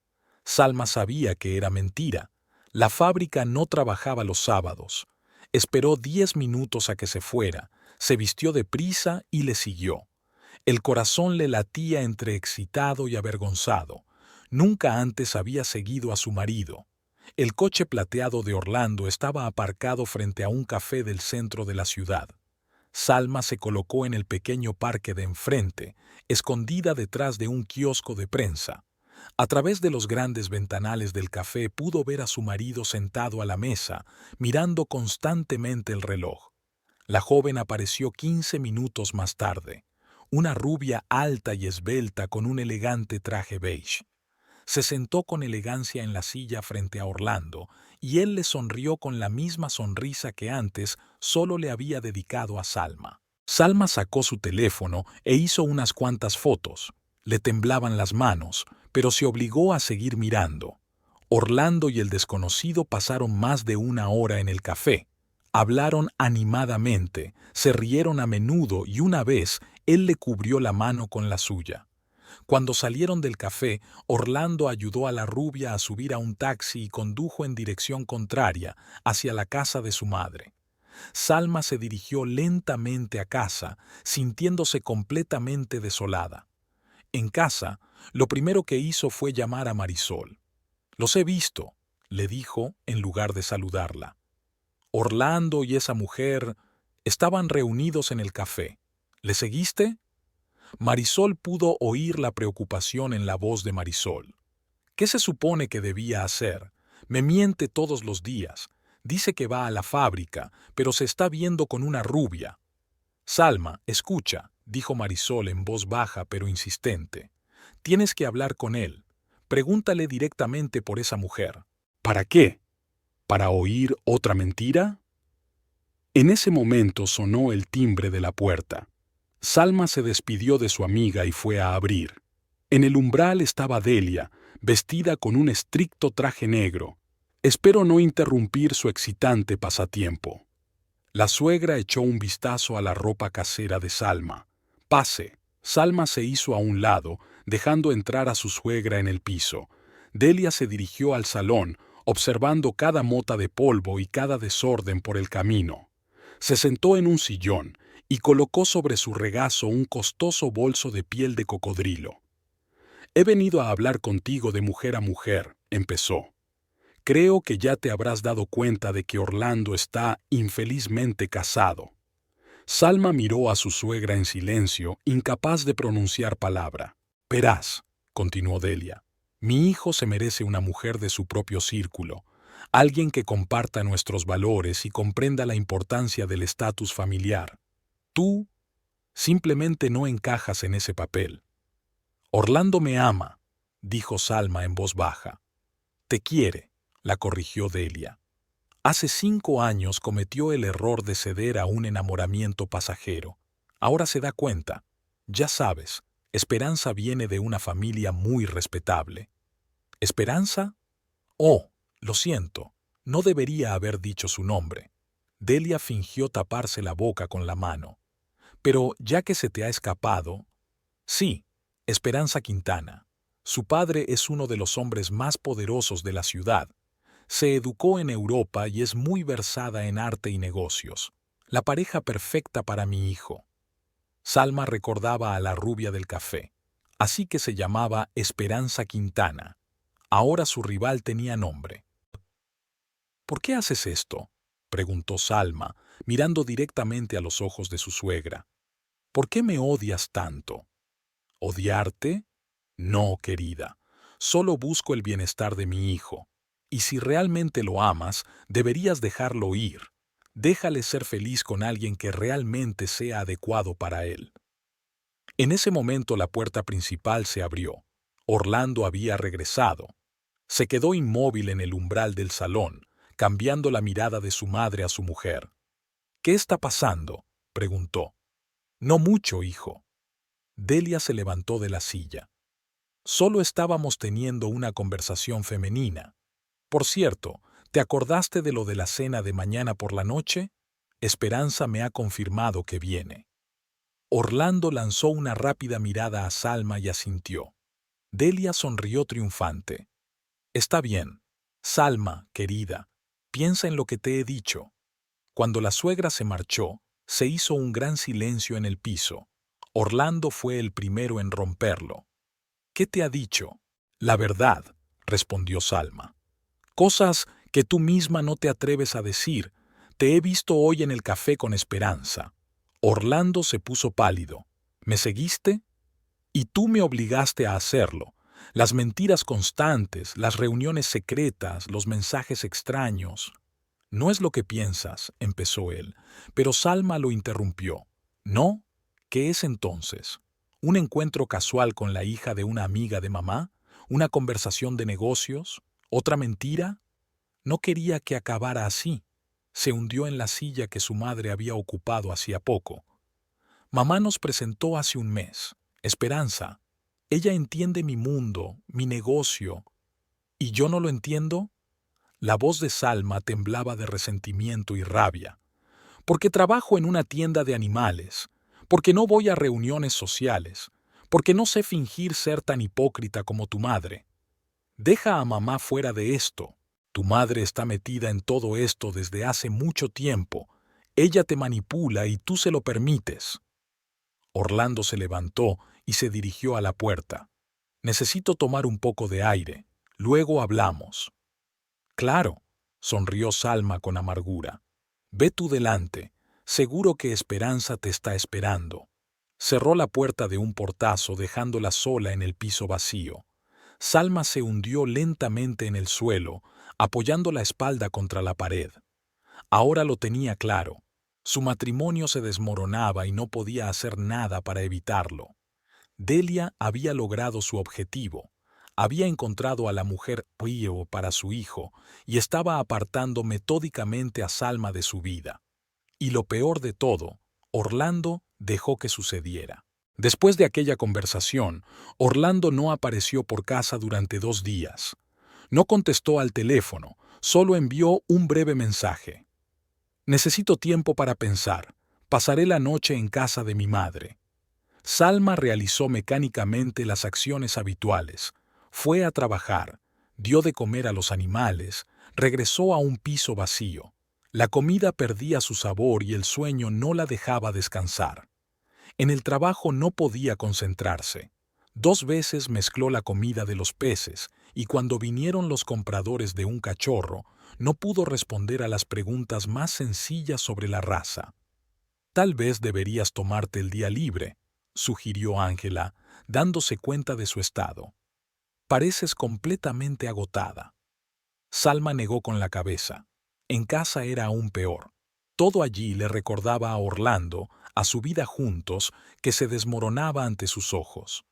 Salma sabía que era mentira. La fábrica no trabajaba los sábados. Esperó 10 minutos a que se fuera, se vistió deprisa y le siguió. El corazón le latía entre excitado y avergonzado. Nunca antes había seguido a su marido. El coche plateado de Orlando estaba aparcado frente a un café del centro de la ciudad. Salma se colocó en el pequeño parque de enfrente, escondida detrás de un kiosco de prensa. A través de los grandes ventanales del café pudo ver a su marido sentado a la mesa, mirando constantemente el reloj. La joven apareció 15 minutos más tarde. una rubia alta y esbelta con un elegante traje beige. Se sentó con elegancia en la silla frente a Orlando, y él le sonrió con la misma sonrisa que antes solo le había dedicado a Salma. Salma sacó su teléfono e hizo unas cuantas fotos. Le temblaban las manos, pero se obligó a seguir mirando. Orlando y el desconocido pasaron más de una hora en el café. Hablaron animadamente, se rieron a menudo y una vez él le cubrió la mano con la suya. Cuando salieron del café, Orlando ayudó a la rubia a subir a un taxi y condujo en dirección contraria, hacia la casa de su madre. Salma se dirigió lentamente a casa, sintiéndose completamente desolada. En casa, lo primero que hizo fue llamar a Marisol. «Los he visto», le dijo en lugar de saludarla. Orlando y esa mujer estaban reunidos en el café. ¿Le seguiste? Marisol pudo oír la preocupación en la voz de Marisol. ¿Qué se supone que debía hacer? Me miente todos los días. Dice que va a la fábrica, pero se está viendo con una rubia. Salma, escucha, dijo Marisol en voz baja pero insistente. Tienes que hablar con él. Pregúntale directamente por esa mujer. ¿Para qué? ¿Para oír otra mentira? En ese momento sonó el timbre de la puerta. Salma se despidió de su amiga y fue a abrir. En el umbral estaba Delia, vestida con un estricto traje negro. Espero no interrumpir su excitante pasatiempo. La suegra echó un vistazo a la ropa casera de Salma. Pase. Salma se hizo a un lado, dejando entrar a su suegra en el piso. Delia se dirigió al salón, observando cada mota de polvo y cada desorden por el camino. Se sentó en un sillón y colocó sobre su regazo un costoso bolso de piel de cocodrilo. «He venido a hablar contigo de mujer a mujer», empezó. «Creo que ya te habrás dado cuenta de que Orlando está infelizmente casado». Salma miró a su suegra en silencio, incapaz de pronunciar palabra. «Verás», continuó Delia, «mi hijo se merece una mujer de su propio círculo, alguien que comparta nuestros valores y comprenda la importancia del estatus familiar. Tú simplemente no encajas en ese papel». «Orlando me ama», dijo Salma en voz baja. «Te quiere», la corrigió Delia. «Hace 5 años cometió el error de ceder a un enamoramiento pasajero. Ahora se da cuenta. Ya sabes, Esperanza viene de una familia muy respetable». «¿Esperanza? Oh, lo siento. No debería haber dicho su nombre». Delia fingió taparse la boca con la mano. «Pero ya que se te ha escapado...» «Sí, Esperanza Quintana. Su padre es uno de los hombres más poderosos de la ciudad. Se educó en Europa y es muy versada en arte y negocios. La pareja perfecta para mi hijo». Salma recordaba a la rubia del café. Así que se llamaba Esperanza Quintana. Ahora su rival tenía nombre. «¿Por qué haces esto?», preguntó Salma, mirando directamente a los ojos de su suegra. «¿Por qué me odias tanto?» «¿Odiarte? No, querida. Solo busco el bienestar de mi hijo. Y si realmente lo amas, deberías dejarlo ir. Déjale ser feliz con alguien que realmente sea adecuado para él». En ese momento la puerta principal se abrió. Orlando había regresado. Se quedó inmóvil en el umbral del salón, cambiando la mirada de su madre a su mujer. «¿Qué está pasando?», preguntó. «No mucho, hijo». Delia se levantó de la silla. «Solo estábamos teniendo una conversación femenina. Por cierto, ¿te acordaste de lo de la cena de mañana por la noche? Esperanza me ha confirmado que viene». Orlando lanzó una rápida mirada a Salma y asintió. Delia sonrió triunfante. «Está bien. Salma, querida, piensa en lo que te he dicho». Cuando la suegra se marchó, se hizo un gran silencio en el piso. Orlando fue el primero en romperlo. «¿Qué te ha dicho?». «La verdad», respondió Salma. «Cosas que tú misma no te atreves a decir. Te he visto hoy en el café con Esperanza». Orlando se puso pálido. «¿Me seguiste?». «Y tú me obligaste a hacerlo. Las mentiras constantes, las reuniones secretas, los mensajes extraños». «No es lo que piensas», empezó él, pero Salma lo interrumpió. «¿No? ¿Qué es entonces? ¿Un encuentro casual con la hija de una amiga de mamá? ¿Una conversación de negocios? ¿Otra mentira? No quería que acabara así. Se hundió en la silla que su madre había ocupado hacía poco. Mamá nos presentó hace un mes. Esperanza. Ella entiende mi mundo, mi negocio. ¿Y yo no lo entiendo? La voz de Salma temblaba de resentimiento y rabia. Porque trabajo en una tienda de animales, porque no voy a reuniones sociales, porque no sé fingir ser tan hipócrita como tu madre. Deja a mamá fuera de esto. Tu madre está metida en todo esto desde hace mucho tiempo. Ella te manipula y tú se lo permites. Orlando se levantó y se dirigió a la puerta. Necesito tomar un poco de aire. Luego hablamos. Claro, sonrió Salma con amargura. Ve tú delante. Seguro que Esperanza te está esperando. Cerró la puerta de un portazo dejándola sola en el piso vacío. Salma se hundió lentamente en el suelo, apoyando la espalda contra la pared. Ahora lo tenía claro. Su matrimonio se desmoronaba y no podía hacer nada para evitarlo. Delia había logrado su objetivo. Había encontrado a la mujer Pío para su hijo y estaba apartando metódicamente a Salma de su vida. Y lo peor de todo, Orlando dejó que sucediera. Después de aquella conversación, Orlando no apareció por casa durante 2 días. No contestó al teléfono, solo envió un breve mensaje. Necesito tiempo para pensar. Pasaré la noche en casa de mi madre. Salma realizó mecánicamente las acciones habituales. Fue a trabajar, dio de comer a los animales, regresó a un piso vacío. La comida perdía su sabor y el sueño no la dejaba descansar. En el trabajo no podía concentrarse. 2 veces mezcló la comida de los peces y cuando vinieron los compradores de un cachorro, no pudo responder a las preguntas más sencillas sobre la raza. Tal vez deberías tomarte el día libre, sugirió Ángela, dándose cuenta de su estado. Pareces completamente agotada. Salma negó con la cabeza. En casa era aún peor. Todo allí le recordaba a Orlando, a su vida juntos, que se desmoronaba ante sus ojos.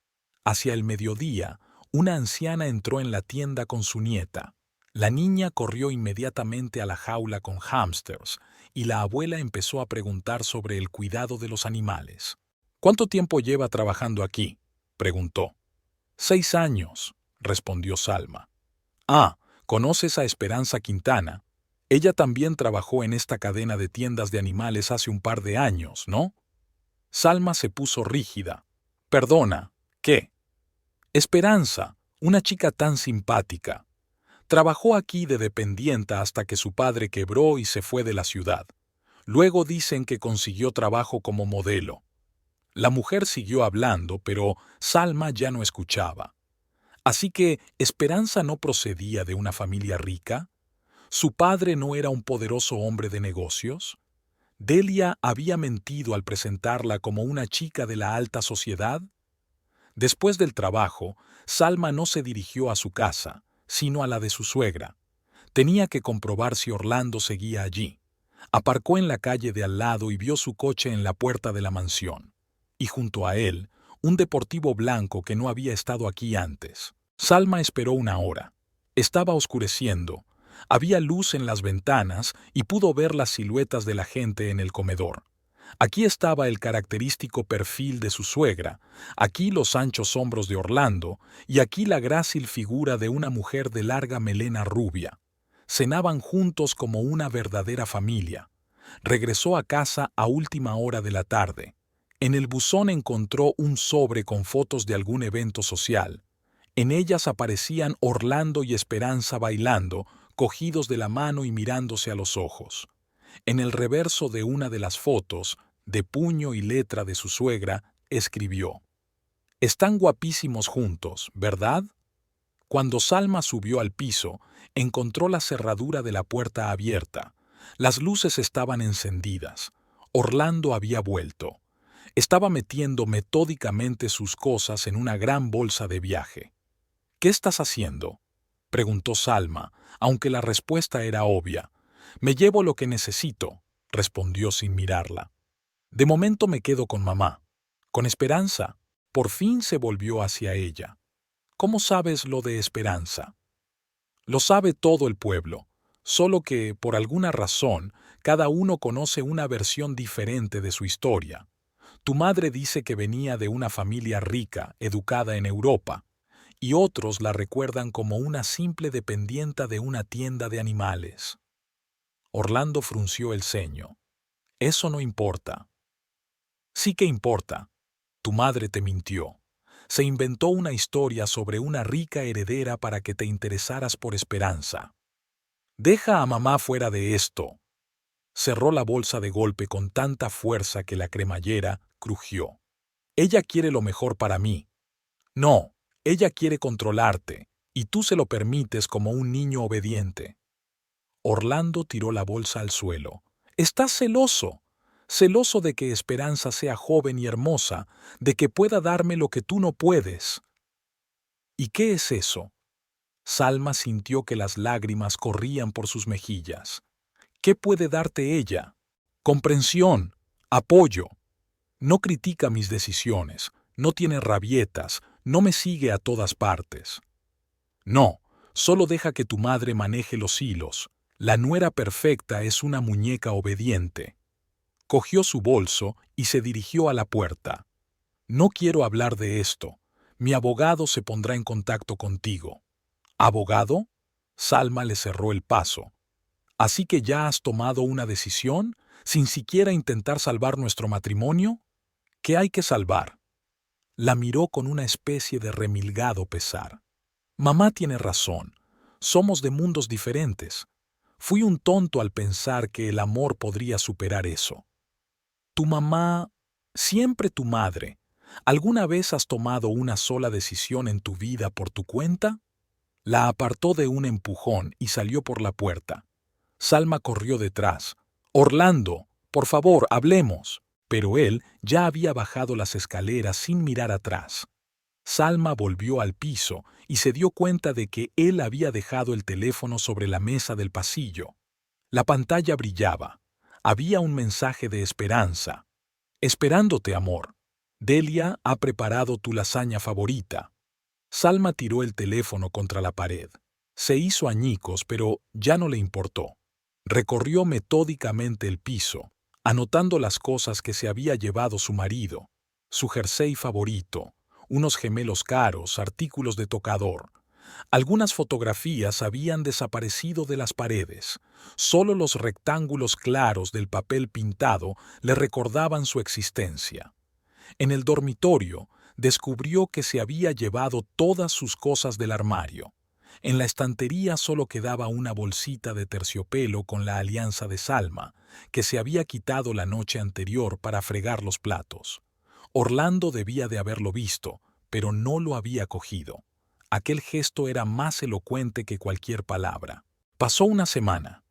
Hacia el mediodía, una anciana entró en la tienda con su nieta. La niña corrió inmediatamente a la jaula con hámsters y la abuela empezó a preguntar sobre el cuidado de los animales. ¿Cuánto tiempo lleva trabajando aquí?, preguntó. 6 años, respondió Salma. Ah, ¿conoces a Esperanza Quintana? Ella también trabajó en esta cadena de tiendas de animales hace un par de años, ¿no? Salma se puso rígida. Perdona, ¿qué? Esperanza, una chica tan simpática. Trabajó aquí de dependienta hasta que su padre quebró y se fue de la ciudad. Luego dicen que consiguió trabajo como modelo. La mujer siguió hablando, pero Salma ya no escuchaba. Así que Esperanza no procedía de una familia rica. ¿Su padre no era un poderoso hombre de negocios? ¿Delia había mentido al presentarla como una chica de la alta sociedad? Después del trabajo, Salma no se dirigió a su casa, sino a la de su suegra. Tenía que comprobar si Orlando seguía allí. Aparcó en la calle de al lado y vio su coche en la puerta de la mansión. Y junto a él, un deportivo blanco que no había estado aquí antes. Salma esperó 1 hora. Estaba oscureciendo. Había luz en las ventanas y pudo ver las siluetas de la gente en el comedor. Aquí estaba el característico perfil de su suegra, aquí los anchos hombros de Orlando y aquí la grácil figura de una mujer de larga melena rubia. Cenaban juntos como una verdadera familia. Regresó a casa a última hora de la tarde. En el buzón encontró un sobre con fotos de algún evento social. En ellas aparecían Orlando y Esperanza bailando, cogidos de la mano y mirándose a los ojos. En el reverso de una de las fotos, de puño y letra de su suegra, escribió: «Están guapísimos juntos, ¿verdad?». Cuando Salma subió al piso, encontró la cerradura de la puerta abierta. Las luces estaban encendidas. Orlando había vuelto. Estaba metiendo metódicamente sus cosas en una gran bolsa de viaje. «¿Qué estás haciendo?», preguntó Salma, aunque la respuesta era obvia. «Me llevo lo que necesito», respondió sin mirarla. «De momento me quedo con mamá». Con Esperanza, por fin se volvió hacia ella. ¿Cómo sabes lo de Esperanza? Lo sabe todo el pueblo, solo que, por alguna razón, cada uno conoce una versión diferente de su historia. Tu madre dice que venía de una familia rica, educada en Europa, y otros la recuerdan como una simple dependienta de una tienda de animales. Orlando frunció el ceño. Eso no importa. Sí que importa. Tu madre te mintió. Se inventó una historia sobre una rica heredera para que te interesaras por Esperanza. Deja a mamá fuera de esto. Cerró la bolsa de golpe con tanta fuerza que la cremallera crujió. Ella quiere lo mejor para mí. No, ella quiere controlarte, y tú se lo permites como un niño obediente. Orlando tiró la bolsa al suelo. Estás celoso. Celoso de que Esperanza sea joven y hermosa, de que pueda darme lo que tú no puedes. ¿Y qué es eso? Salma sintió que las lágrimas corrían por sus mejillas. ¿Qué puede darte ella? Comprensión, apoyo. No critica mis decisiones, no tiene rabietas, no me sigue a todas partes. No, solo deja que tu madre maneje los hilos. La nuera perfecta es una muñeca obediente. Cogió su bolso y se dirigió a la puerta. No quiero hablar de esto. Mi abogado se pondrá en contacto contigo. ¿Abogado? Salma le cerró el paso. ¿Así que ya has tomado una decisión, sin siquiera intentar salvar nuestro matrimonio? ¿Qué hay que salvar? La miró con una especie de remilgado pesar. Mamá tiene razón. Somos de mundos diferentes. Fui un tonto al pensar que el amor podría superar eso. Tu mamá, siempre tu madre, ¿alguna vez has tomado una sola decisión en tu vida por tu cuenta? La apartó de un empujón y salió por la puerta. Salma corrió detrás. Orlando, por favor, hablemos. Pero él ya había bajado las escaleras sin mirar atrás. Salma volvió al piso y se dio cuenta de que él había dejado el teléfono sobre la mesa del pasillo. La pantalla brillaba. Había un mensaje de Esperanza. Esperándote, amor. Delia ha preparado tu lasaña favorita. Salma tiró el teléfono contra la pared. Se hizo añicos, pero ya no le importó. Recorrió metódicamente el piso, anotando las cosas que se había llevado su marido, su jersey favorito, unos gemelos caros, artículos de tocador. Algunas fotografías habían desaparecido de las paredes. Solo los rectángulos claros del papel pintado le recordaban su existencia. En el dormitorio, descubrió que se había llevado todas sus cosas del armario. En la estantería solo quedaba una bolsita de terciopelo con la alianza de Salma, que se había quitado la noche anterior para fregar los platos. Orlando debía de haberlo visto, pero no lo había cogido. Aquel gesto era más elocuente que cualquier palabra. Pasó una semana.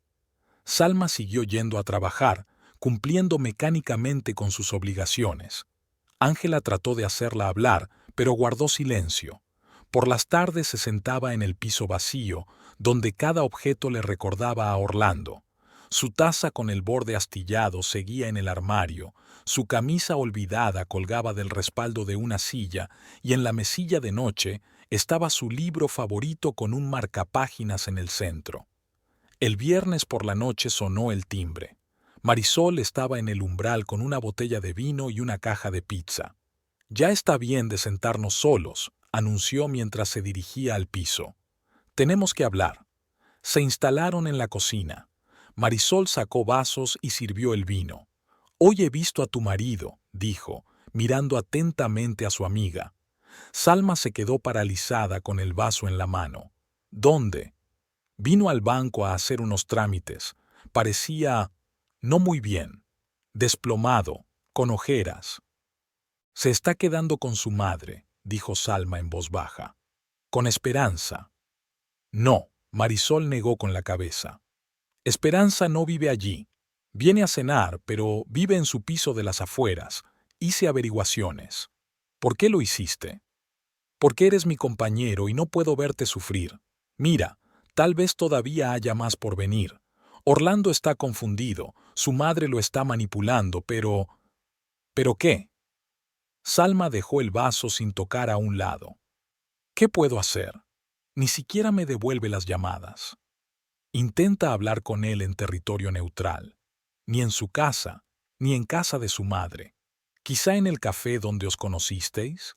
Salma siguió yendo a trabajar, cumpliendo mecánicamente con sus obligaciones. Ángela trató de hacerla hablar, pero guardó silencio. Por las tardes se sentaba en el piso vacío, donde cada objeto le recordaba a Orlando. Su taza con el borde astillado seguía en el armario, su camisa olvidada colgaba del respaldo de una silla y en la mesilla de noche estaba su libro favorito con un marcapáginas en el centro. El viernes por la noche sonó el timbre. Marisol estaba en el umbral con una botella de vino y una caja de pizza. «Ya está bien de sentarnos solos», anunció mientras se dirigía al piso. «Tenemos que hablar». Se instalaron en la cocina. Marisol sacó vasos y sirvió el vino. «Hoy he visto a tu marido», dijo, mirando atentamente a su amiga. Salma se quedó paralizada con el vaso en la mano. «¿Dónde?» Vino al banco a hacer unos trámites. Parecía no muy bien. Desplomado, con ojeras. «Se está quedando con su madre», dijo Salma en voz baja. «Con Esperanza». «No», Marisol negó con la cabeza. «Esperanza no vive allí. Viene a cenar, pero vive en su piso de las afueras. Hice averiguaciones». «¿Por qué lo hiciste?» «Porque eres mi compañero y no puedo verte sufrir. Mira, tal vez todavía haya más por venir. Orlando está confundido, su madre lo está manipulando, pero... ¿Pero qué?» Salma dejó el vaso sin tocar a un lado. ¿Qué puedo hacer? Ni siquiera me devuelve las llamadas. Intenta hablar con él en territorio neutral. Ni en su casa, ni en casa de su madre. Quizá en el café donde os conocisteis.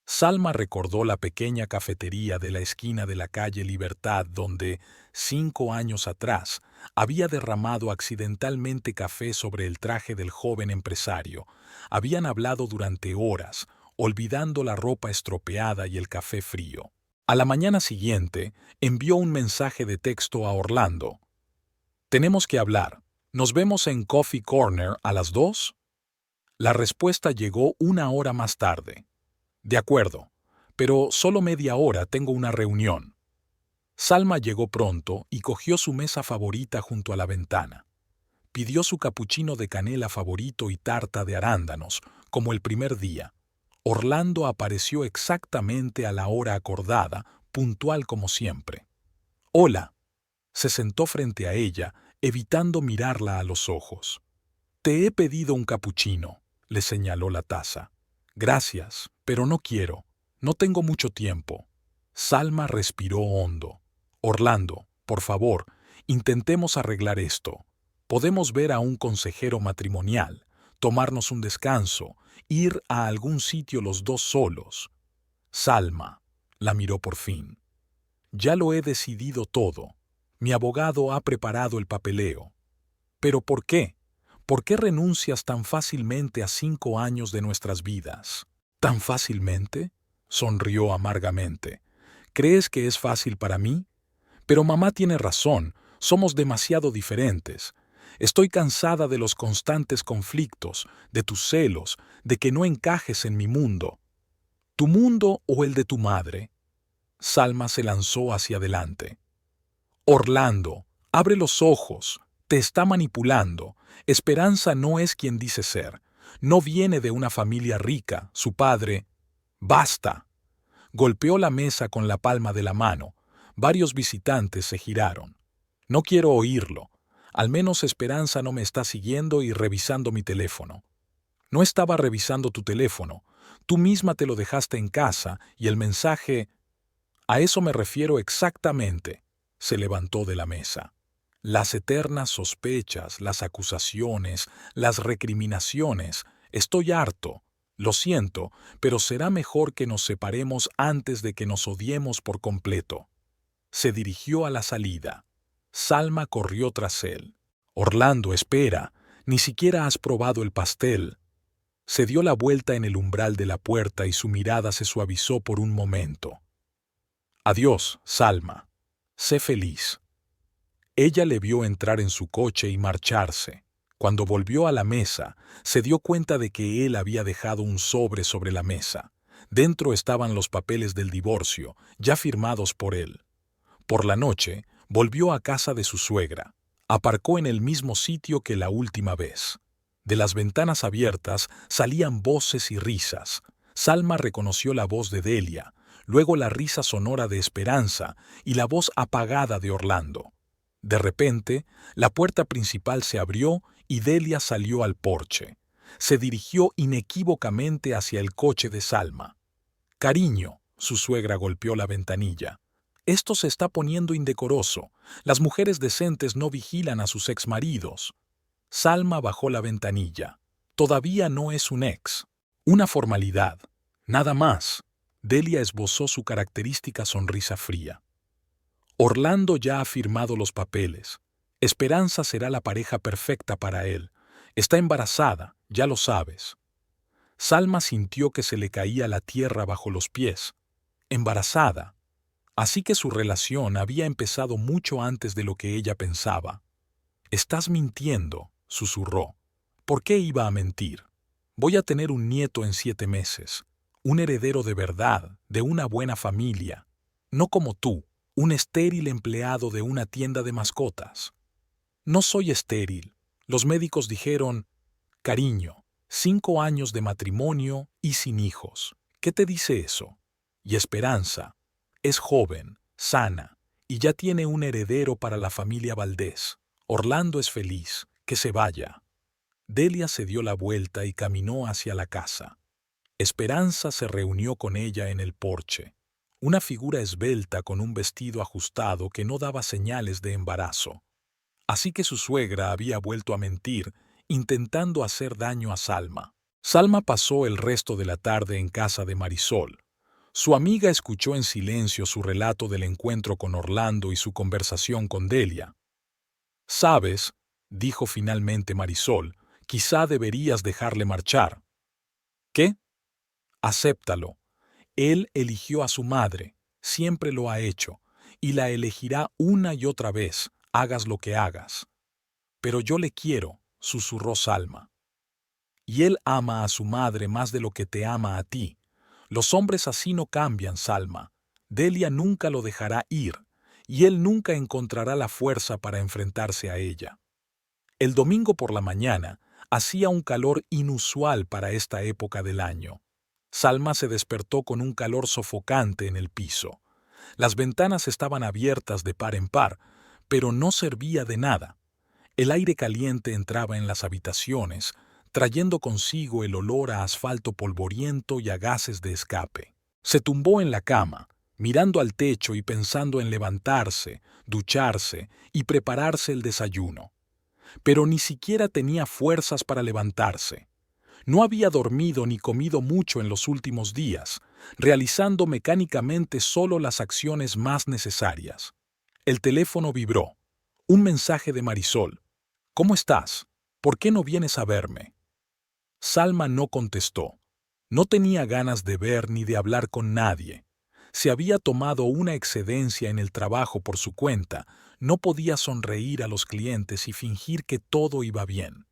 Salma recordó la pequeña cafetería de la esquina de la calle Libertad donde, 5 años atrás, había derramado accidentalmente café sobre el traje del joven empresario. Habían hablado durante horas, olvidando la ropa estropeada y el café frío. A la mañana siguiente, envió un mensaje de texto a Orlando. «Tenemos que hablar. ¿Nos vemos en Coffee Corner a las 2?» La respuesta llegó 1 hora más tarde. «De acuerdo, pero solo media hora, tengo una reunión». Salma llegó pronto y cogió su mesa favorita junto a la ventana. Pidió su capuchino de canela favorito y tarta de arándanos, como el primer día. Orlando apareció exactamente a la hora acordada, puntual como siempre. «Hola». Se sentó frente a ella, evitando mirarla a los ojos. «Te he pedido un capuchino», le señaló la taza. «Gracias, pero no quiero. No tengo mucho tiempo». Salma respiró hondo. «Orlando, por favor, intentemos arreglar esto. Podemos ver a un consejero matrimonial, tomarnos un descanso, ir a algún sitio los dos solos». Salma la miró por fin. «Ya lo he decidido todo. Mi abogado ha preparado el papeleo». «¿Pero por qué? ¿Por qué renuncias tan fácilmente a 5 años de nuestras vidas?» «¿Tan fácilmente?», sonrió amargamente. «¿Crees que es fácil para mí? Pero mamá tiene razón, somos demasiado diferentes. Estoy cansada de los constantes conflictos, de tus celos, de que no encajes en mi mundo». «¿Tu mundo o el de tu madre?». Salma se lanzó hacia adelante. «Orlando, abre los ojos. Te está manipulando. Esperanza no es quien dice ser. No viene de una familia rica. Su padre...» «¡Basta!». Golpeó la mesa con la palma de la mano. Varios visitantes se giraron. «No quiero oírlo. Al menos Esperanza no me está siguiendo y revisando mi teléfono». «No estaba revisando tu teléfono. Tú misma te lo dejaste en casa y el mensaje...». «A eso me refiero exactamente». Se levantó de la mesa. «Las eternas sospechas, las acusaciones, las recriminaciones. Estoy harto. Lo siento, pero será mejor que nos separemos antes de que nos odiemos por completo». Se dirigió a la salida. Salma corrió tras él. «Orlando, espera. Ni siquiera has probado el pastel». Se dio la vuelta en el umbral de la puerta y su mirada se suavizó por un momento. «Adiós, Salma. Sé feliz». Ella le vio entrar en su coche y marcharse. Cuando volvió a la mesa, se dio cuenta de que él había dejado un sobre la mesa. Dentro estaban los papeles del divorcio, ya firmados por él. Por la noche, volvió a casa de su suegra. Aparcó en el mismo sitio que la última vez. De las ventanas abiertas salían voces y risas. Salma reconoció la voz de Delia, luego la risa sonora de Esperanza y la voz apagada de Orlando. De repente, la puerta principal se abrió y Delia salió al porche. Se dirigió inequívocamente hacia el coche de Salma. «Cariño», su suegra golpeó la ventanilla. «Esto se está poniendo indecoroso. Las mujeres decentes no vigilan a sus exmaridos». Salma bajó la ventanilla. «Todavía no es un ex. Una formalidad. Nada más». Delia esbozó su característica sonrisa fría. «Orlando ya ha firmado los papeles. Esperanza será la pareja perfecta para él. Está embarazada, ya lo sabes». Salma sintió que se le caía la tierra bajo los pies. Embarazada. Así que su relación había empezado mucho antes de lo que ella pensaba. «Estás mintiendo», susurró. «¿Por qué iba a mentir? Voy a tener un nieto en 7 meses. Un heredero de verdad, de una buena familia. No como tú, un estéril empleado de una tienda de mascotas». «No soy estéril. Los médicos dijeron...». «Cariño, 5 años de matrimonio y sin hijos. ¿Qué te dice eso? Y Esperanza. Es joven, sana, y ya tiene un heredero para la familia Valdés. Orlando es feliz. Que se vaya». Delia se dio la vuelta y caminó hacia la casa. Esperanza se reunió con ella en el porche, una figura esbelta con un vestido ajustado que no daba señales de embarazo. Así que su suegra había vuelto a mentir, intentando hacer daño a Salma. Salma pasó el resto de la tarde en casa de Marisol. Su amiga escuchó en silencio su relato del encuentro con Orlando y su conversación con Delia. «Sabes», dijo finalmente Marisol, «quizá deberías dejarle marchar». «¿Qué?» «Acéptalo. Él eligió a su madre, siempre lo ha hecho, y la elegirá una y otra vez, hagas lo que hagas». «Pero yo le quiero», susurró Salma. «Y él ama a su madre más de lo que te ama a ti. Los hombres así no cambian, Salma. Delia nunca lo dejará ir, y él nunca encontrará la fuerza para enfrentarse a ella». El domingo por la mañana hacía un calor inusual para esta época del año. Salma se despertó con un calor sofocante en el piso. Las ventanas estaban abiertas de par en par, pero no servía de nada. El aire caliente entraba en las habitaciones, trayendo consigo el olor a asfalto polvoriento y a gases de escape. Se tumbó en la cama, mirando al techo y pensando en levantarse, ducharse y prepararse el desayuno. Pero ni siquiera tenía fuerzas para levantarse. No había dormido ni comido mucho en los últimos días, realizando mecánicamente solo las acciones más necesarias. El teléfono vibró. Un mensaje de Marisol. «¿Cómo estás? ¿Por qué no vienes a verme?» Salma no contestó. No tenía ganas de ver ni de hablar con nadie. Se había tomado una excedencia en el trabajo por su cuenta, no podía sonreír a los clientes y fingir que todo iba bien.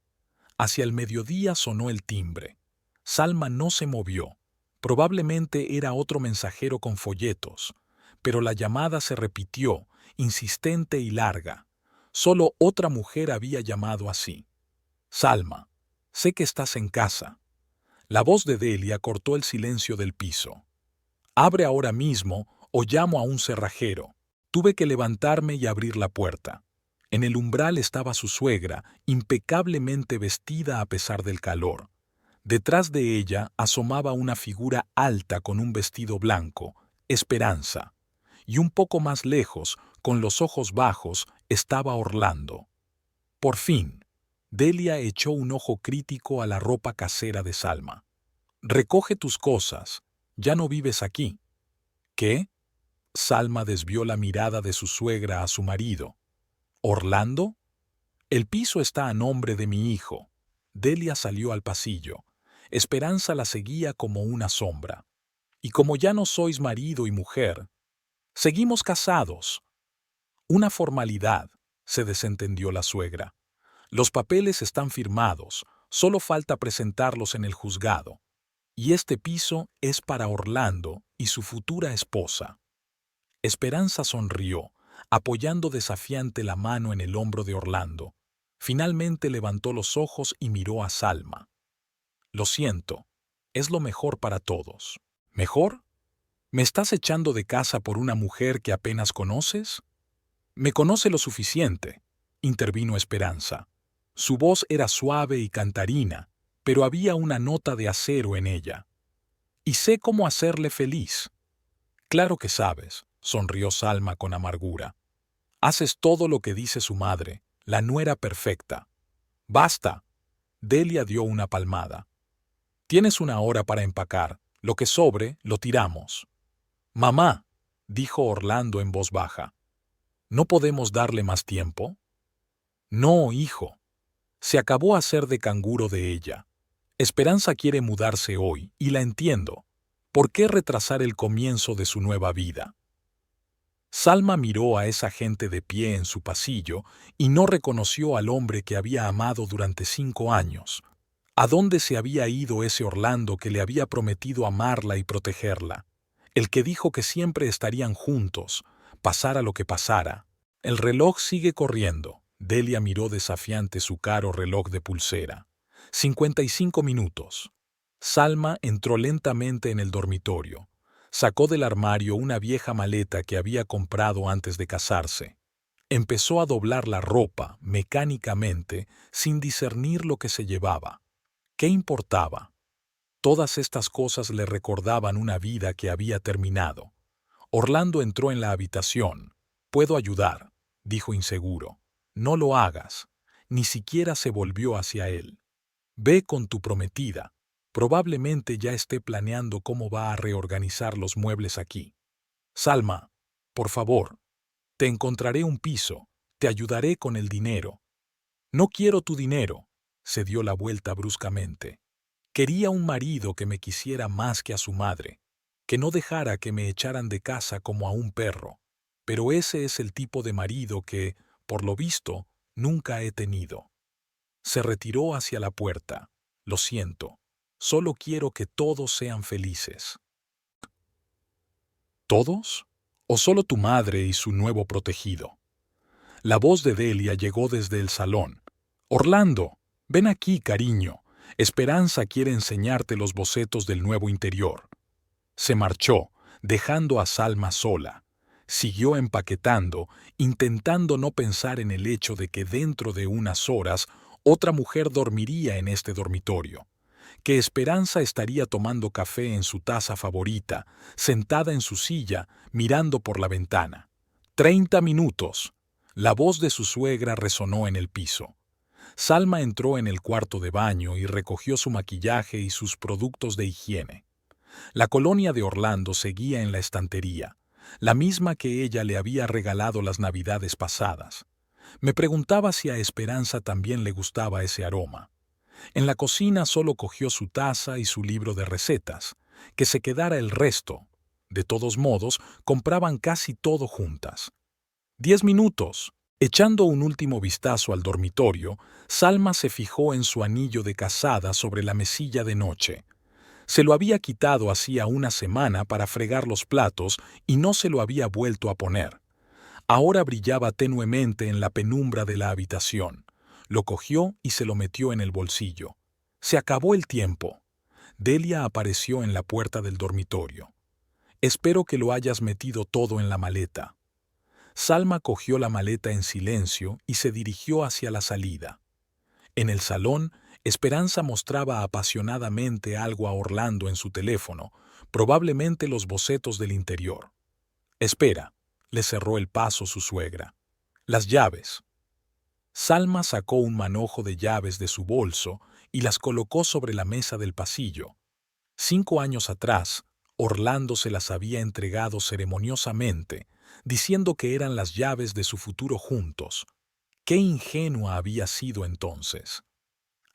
Hacia el mediodía sonó el timbre. Salma no se movió. Probablemente era otro mensajero con folletos, pero la llamada se repitió, insistente y larga. Solo otra mujer había llamado así. «Salma, sé que estás en casa». La voz de Delia cortó el silencio del piso. «Abre ahora mismo o llamo a un cerrajero». Tuve que levantarme y abrir la puerta. En el umbral estaba su suegra, impecablemente vestida a pesar del calor. Detrás de ella asomaba una figura alta con un vestido blanco, Esperanza. Y un poco más lejos, con los ojos bajos, estaba Orlando. Por fin, Delia echó un ojo crítico a la ropa casera de Salma. «Recoge tus cosas. Ya no vives aquí». «¿Qué?» Salma desvió la mirada de su suegra a su marido. «¿Orlando?» «El piso está a nombre de mi hijo». Delia salió al pasillo. Esperanza la seguía como una sombra. «Y como ya no sois marido y mujer, seguimos casados». «Una formalidad», se desentendió la suegra. «Los papeles están firmados, solo falta presentarlos en el juzgado. Y este piso es para Orlando y su futura esposa». Esperanza sonrió, apoyando desafiante la mano en el hombro de Orlando. Finalmente levantó los ojos y miró a Salma. «Lo siento, es lo mejor para todos». «¿Mejor? ¿Me estás echando de casa por una mujer que apenas conoces?» «Me conoce lo suficiente», intervino Esperanza. Su voz era suave y cantarina, pero había una nota de acero en ella. «Y sé cómo hacerle feliz». «Claro que sabes», sonrió Salma con amargura. «Haces todo lo que dice su madre, la nuera perfecta». «Basta». Delia dio una palmada. «Tienes una hora para empacar. Lo que sobre, lo tiramos». «Mamá», dijo Orlando en voz baja. «¿No podemos darle más tiempo?» «No, hijo. Se acabó hacer de canguro de ella. Esperanza quiere mudarse hoy, y la entiendo. ¿Por qué retrasar el comienzo de su nueva vida?» Salma miró a esa gente de pie en su pasillo y no reconoció al hombre que había amado durante 5 años. ¿A dónde se había ido ese Orlando que le había prometido amarla y protegerla? El que dijo que siempre estarían juntos, pasara lo que pasara. El reloj sigue corriendo. Delia miró desafiante su caro reloj de pulsera. 55 minutos. Salma entró lentamente en el dormitorio. Sacó del armario una vieja maleta que había comprado antes de casarse. Empezó a doblar la ropa, mecánicamente, sin discernir lo que se llevaba. ¿Qué importaba? Todas estas cosas le recordaban una vida que había terminado. Orlando entró en la habitación. «Puedo ayudar», dijo inseguro. «No lo hagas». Ni siquiera se volvió hacia él. «Ve con tu prometida. Probablemente ya esté planeando cómo va a reorganizar los muebles aquí. Salma, por favor, te encontraré un piso. Te ayudaré con el dinero». «No quiero tu dinero», se dio la vuelta bruscamente. «Quería un marido que me quisiera más que a su madre, que no dejara que me echaran de casa como a un perro. Pero ese es el tipo de marido que, por lo visto, nunca he tenido». Se retiró hacia la puerta. «Lo siento, solo quiero que todos sean felices». ¿Todos? ¿O solo tu madre y su nuevo protegido? La voz de Delia llegó desde el salón. «Orlando, ven aquí, cariño. Esperanza quiere enseñarte los bocetos del nuevo interior». Se marchó, dejando a Salma sola. Siguió empaquetando, intentando no pensar en el hecho de que dentro de unas horas otra mujer dormiría en este dormitorio, que Esperanza estaría tomando café en su taza favorita, sentada en su silla, mirando por la ventana. 30 minutos. La voz de su suegra resonó en el piso. Salma entró en el cuarto de baño y recogió su maquillaje y sus productos de higiene. La colonia de Orlando seguía en la estantería, la misma que ella le había regalado las navidades pasadas. Me preguntaba si a Esperanza también le gustaba ese aroma. En la cocina solo cogió su taza y su libro de recetas, que se quedara el resto. De todos modos, compraban casi todo juntas. 10 minutos. Echando un último vistazo al dormitorio, Salma se fijó en su anillo de casada sobre la mesilla de noche. Se lo había quitado hacía una semana para fregar los platos y no se lo había vuelto a poner. Ahora brillaba tenuemente en la penumbra de la habitación. Lo cogió y se lo metió en el bolsillo. Se acabó el tiempo. Delia apareció en la puerta del dormitorio. «Espero que lo hayas metido todo en la maleta». Salma cogió la maleta en silencio y se dirigió hacia la salida. En el salón, Esperanza mostraba apasionadamente algo a Orlando en su teléfono, probablemente los bocetos del interior. «Espera», le cerró el paso su suegra. «Las llaves». Salma sacó un manojo de llaves de su bolso y las colocó sobre la mesa del pasillo. 5 años atrás, Orlando se las había entregado ceremoniosamente, diciendo que eran las llaves de su futuro juntos. Qué ingenua había sido entonces.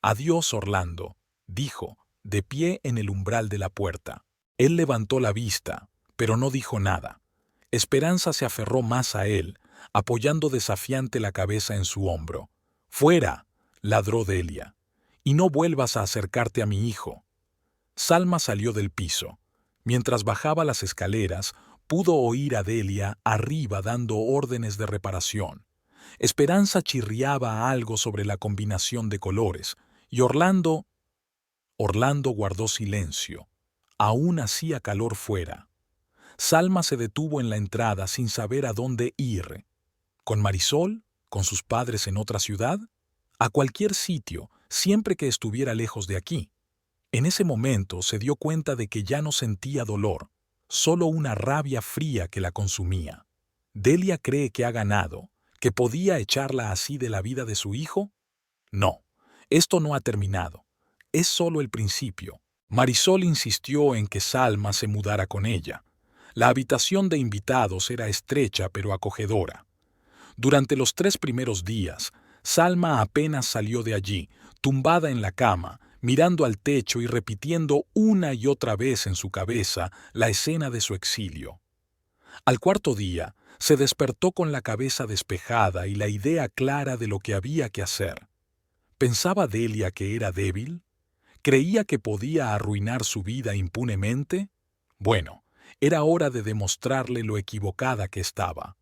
«Adiós, Orlando», dijo, de pie en el umbral de la puerta. Él levantó la vista, pero no dijo nada. Esperanza se aferró más a él, apoyando desafiante la cabeza en su hombro. «Fuera», ladró Delia, «y no vuelvas a acercarte a mi hijo». Salma salió del piso. Mientras bajaba las escaleras, pudo oír a Delia arriba dando órdenes de reparación. Esperanza chirriaba algo sobre la combinación de colores, y Orlando guardó silencio. Aún hacía calor fuera. Salma se detuvo en la entrada sin saber a dónde ir. ¿Con Marisol? ¿Con sus padres en otra ciudad? A cualquier sitio, siempre que estuviera lejos de aquí. En ese momento se dio cuenta de que ya no sentía dolor, solo una rabia fría que la consumía. ¿Delia cree que ha ganado, que podía echarla así de la vida de su hijo? No, esto no ha terminado. Es solo el principio. Marisol insistió en que Salma se mudara con ella. La habitación de invitados era estrecha pero acogedora. Durante los 3 primeros días, Salma apenas salió de allí, tumbada en la cama, mirando al techo y repitiendo una y otra vez en su cabeza la escena de su exilio. Al 4.º día, se despertó con la cabeza despejada y la idea clara de lo que había que hacer. ¿Pensaba Delia que era débil? ¿Creía que podía arruinar su vida impunemente? Bueno, era hora de demostrarle lo equivocada que estaba.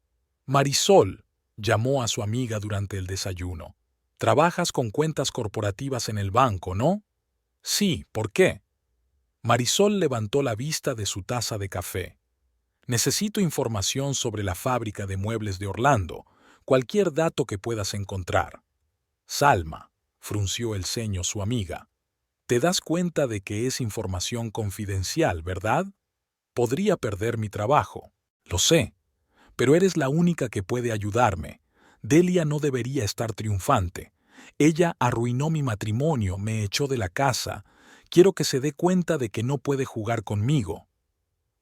«Marisol», llamó a su amiga durante el desayuno. «Trabajas con cuentas corporativas en el banco, ¿no?» «Sí, ¿por qué?» Marisol levantó la vista de su taza de café. «Necesito información sobre la fábrica de muebles de Orlando, cualquier dato que puedas encontrar». «Salma», frunció el ceño su amiga. Te das cuenta de que es información confidencial, ¿verdad? Podría perder mi trabajo. Lo sé, pero eres la única que puede ayudarme. Delia no debería estar triunfante. Ella arruinó mi matrimonio, me echó de la casa. Quiero que se dé cuenta de que no puede jugar conmigo.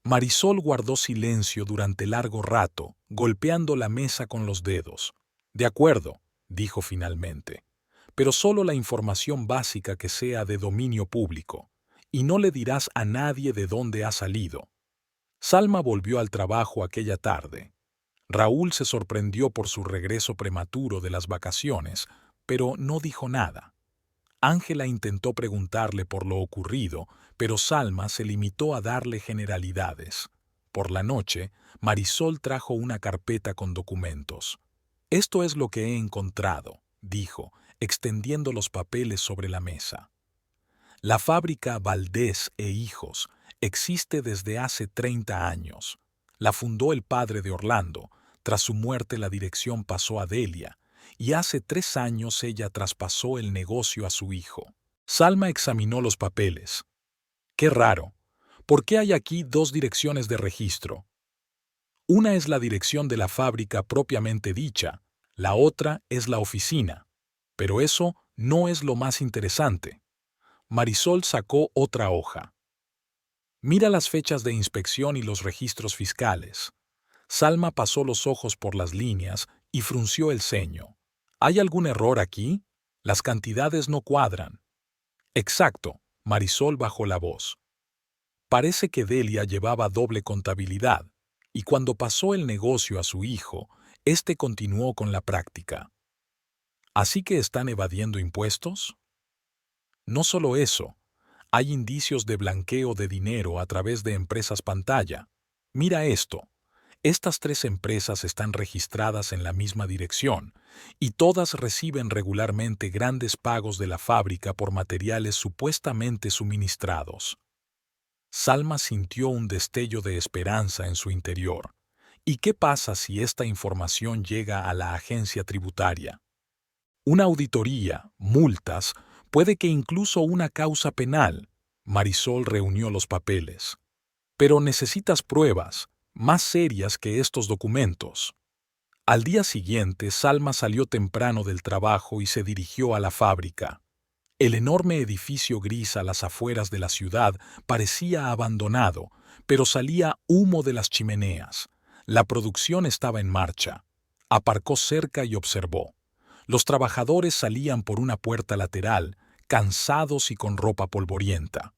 Marisol guardó silencio durante largo rato, golpeando la mesa con los dedos. De acuerdo, dijo finalmente, pero solo la información básica que sea de dominio público, y no le dirás a nadie de dónde ha salido. Salma volvió al trabajo aquella tarde. Raúl se sorprendió por su regreso prematuro de las vacaciones, pero no dijo nada. Ángela intentó preguntarle por lo ocurrido, pero Salma se limitó a darle generalidades. Por la noche, Marisol trajo una carpeta con documentos. «Esto es lo que he encontrado», dijo, extendiendo los papeles sobre la mesa. La fábrica Valdés e Hijos existe desde hace 30 años. La fundó el padre de Orlando. Tras su muerte la dirección pasó a Delia, y hace 3 años ella traspasó el negocio a su hijo. Salma examinó los papeles. Qué raro. ¿Por qué hay aquí 2 direcciones de registro? Una es la dirección de la fábrica propiamente dicha, la otra es la oficina. Pero eso no es lo más interesante. Marisol sacó otra hoja. Mira las fechas de inspección y los registros fiscales. Salma pasó los ojos por las líneas y frunció el ceño. ¿Hay algún error aquí? Las cantidades no cuadran. Exacto, Marisol bajó la voz. Parece que Delia llevaba doble contabilidad, y cuando pasó el negocio a su hijo, éste continuó con la práctica. ¿Así que están evadiendo impuestos? No solo eso, hay indicios de blanqueo de dinero a través de empresas pantalla. Mira esto. Estas 3 empresas están registradas en la misma dirección y todas reciben regularmente grandes pagos de la fábrica por materiales supuestamente suministrados. Salma sintió un destello de esperanza en su interior. ¿Y qué pasa si esta información llega a la agencia tributaria? Una auditoría, multas, puede que incluso una causa penal. Marisol reunió los papeles. Pero necesitas pruebas, más serias que estos documentos. Al día siguiente, Salma salió temprano del trabajo y se dirigió a la fábrica. El enorme edificio gris a las afueras de la ciudad parecía abandonado, pero salía humo de las chimeneas. La producción estaba en marcha. Aparcó cerca y observó. Los trabajadores salían por una puerta lateral, cansados y con ropa polvorienta.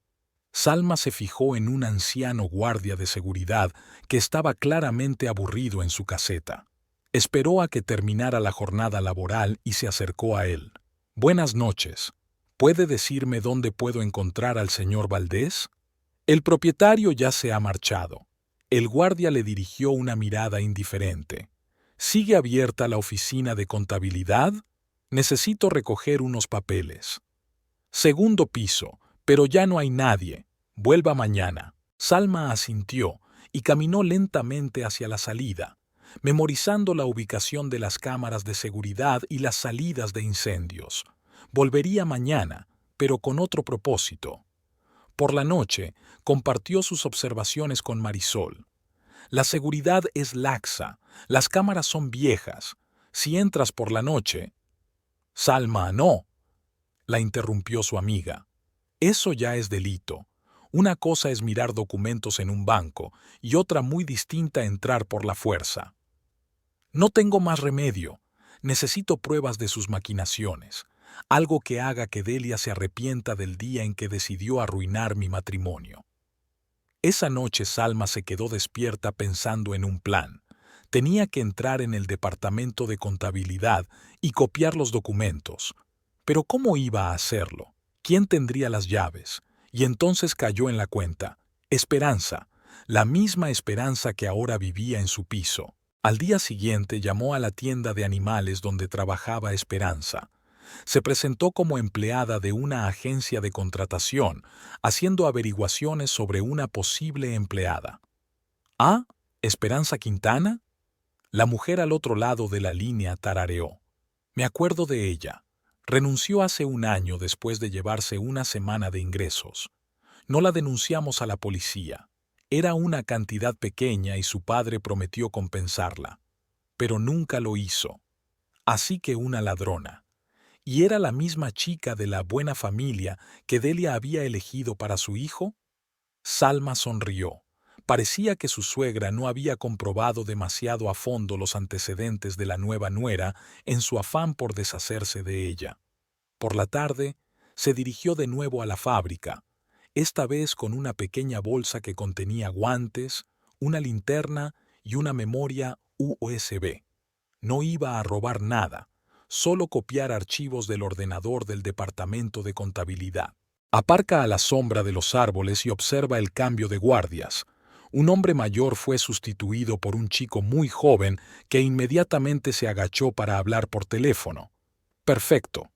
Salma se fijó en un anciano guardia de seguridad que estaba claramente aburrido en su caseta. Esperó a que terminara la jornada laboral y se acercó a él. «Buenas noches. ¿Puede decirme dónde puedo encontrar al señor Valdés?» El propietario ya se ha marchado. El guardia le dirigió una mirada indiferente. ¿Sigue abierta la oficina de contabilidad? Necesito recoger unos papeles. Segundo piso, pero ya no hay nadie. Vuelva mañana. Salma asintió y caminó lentamente hacia la salida, memorizando la ubicación de las cámaras de seguridad y las salidas de incendios. Volvería mañana, pero con otro propósito. Por la noche, compartió sus observaciones con Marisol. La seguridad es laxa, las cámaras son viejas. Si entras por la noche... Salma, no, la interrumpió su amiga. Eso ya es delito. Una cosa es mirar documentos en un banco y otra muy distinta entrar por la fuerza. No tengo más remedio. Necesito pruebas de sus maquinaciones. Algo que haga que Delia se arrepienta del día en que decidió arruinar mi matrimonio. Esa noche Salma se quedó despierta pensando en un plan. Tenía que entrar en el departamento de contabilidad y copiar los documentos. Pero ¿cómo iba a hacerlo? ¿Quién tendría las llaves? Y entonces cayó en la cuenta. Esperanza, la misma Esperanza que ahora vivía en su piso. Al día siguiente llamó a la tienda de animales donde trabajaba Esperanza. Se presentó como empleada de una agencia de contratación, haciendo averiguaciones sobre una posible empleada. ¿Ah? ¿Esperanza Quintana? La mujer al otro lado de la línea tarareó. Me acuerdo de ella. Renunció hace un año después de llevarse una semana de ingresos. No la denunciamos a la policía. Era una cantidad pequeña y su padre prometió compensarla. Pero nunca lo hizo. Así que una ladrona. ¿Y era la misma chica de la buena familia que Delia había elegido para su hijo? Salma sonrió. Parecía que su suegra no había comprobado demasiado a fondo los antecedentes de la nueva nuera en su afán por deshacerse de ella. Por la tarde, se dirigió de nuevo a la fábrica, esta vez con una pequeña bolsa que contenía guantes, una linterna y una memoria USB. No iba a robar nada, solo copiar archivos del ordenador del departamento de contabilidad. Aparca a la sombra de los árboles y observa el cambio de guardias. Un hombre mayor fue sustituido por un chico muy joven que inmediatamente se agachó para hablar por teléfono. Perfecto.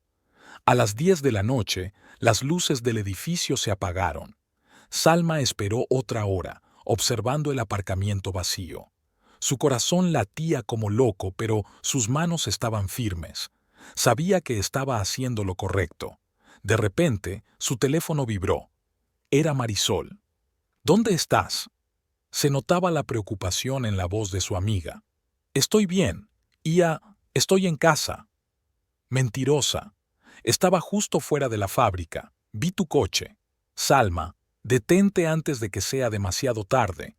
A las 10 de la noche, las luces del edificio se apagaron. Salma esperó otra hora, observando el aparcamiento vacío. Su corazón latía como loco, pero sus manos estaban firmes. Sabía que estaba haciendo lo correcto. De repente, su teléfono vibró. Era Marisol. ¿Dónde estás? Se notaba la preocupación en la voz de su amiga. Estoy bien. Estoy en casa. Mentirosa. Estaba justo fuera de la fábrica. Vi tu coche. Salma, detente antes de que sea demasiado tarde.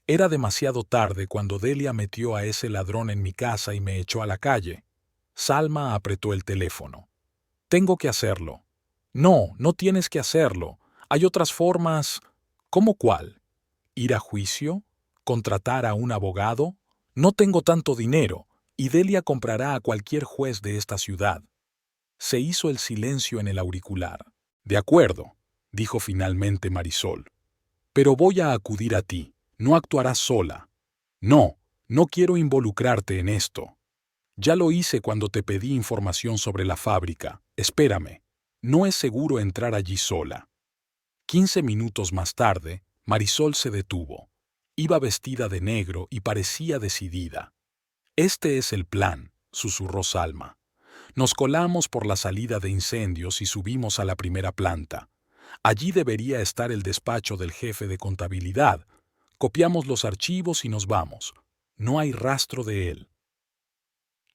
Era demasiado tarde cuando Delia metió a ese ladrón en mi casa y me echó a la calle. Salma apretó el teléfono. Tengo que hacerlo. No, no tienes que hacerlo. Hay otras formas. ¿Cómo cuál? ¿Ir a juicio? ¿Contratar a un abogado? No tengo tanto dinero, y Delia comprará a cualquier juez de esta ciudad. Se hizo el silencio en el auricular. De acuerdo, dijo finalmente Marisol. Pero voy a acudir a ti. No actuarás sola. No, no quiero involucrarte en esto. Ya lo hice cuando te pedí información sobre la fábrica. Espérame. No es seguro entrar allí sola. 15 minutos más tarde, Marisol se detuvo. Iba vestida de negro y parecía decidida. Este es el plan, susurró Salma. Nos colamos por la salida de incendios y subimos a la primera planta. Allí debería estar el despacho del jefe de contabilidad. Copiamos los archivos y nos vamos. No hay rastro de él.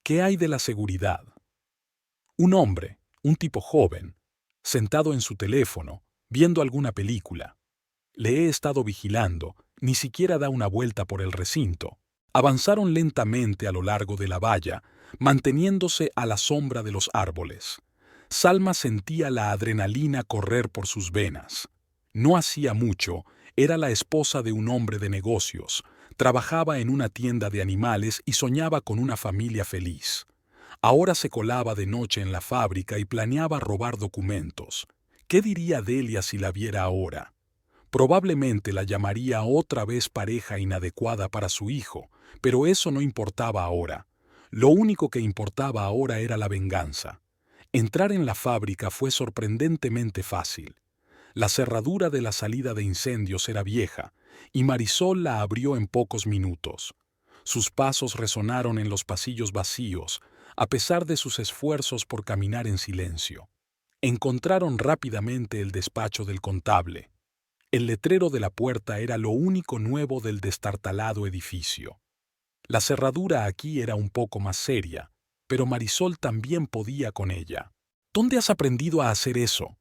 ¿Qué hay de la seguridad? Un hombre, un tipo joven, sentado en su teléfono, viendo alguna película. Le he estado vigilando, ni siquiera da una vuelta por el recinto. Avanzaron lentamente a lo largo de la valla, manteniéndose a la sombra de los árboles. Salma sentía la adrenalina correr por sus venas. No hacía mucho, era la esposa de un hombre de negocios, trabajaba en una tienda de animales y soñaba con una familia feliz. Ahora se colaba de noche en la fábrica y planeaba robar documentos. ¿Qué diría Delia si la viera ahora? Probablemente la llamaría otra vez pareja inadecuada para su hijo, pero eso no importaba ahora. Lo único que importaba ahora era la venganza. Entrar en la fábrica fue sorprendentemente fácil. La cerradura de la salida de incendios era vieja, y Marisol la abrió en pocos minutos. Sus pasos resonaron en los pasillos vacíos, a pesar de sus esfuerzos por caminar en silencio. Encontraron rápidamente el despacho del contable. El letrero de la puerta era lo único nuevo del destartalado edificio. La cerradura aquí era un poco más seria, pero Marisol también podía con ella. ¿Dónde has aprendido a hacer eso?,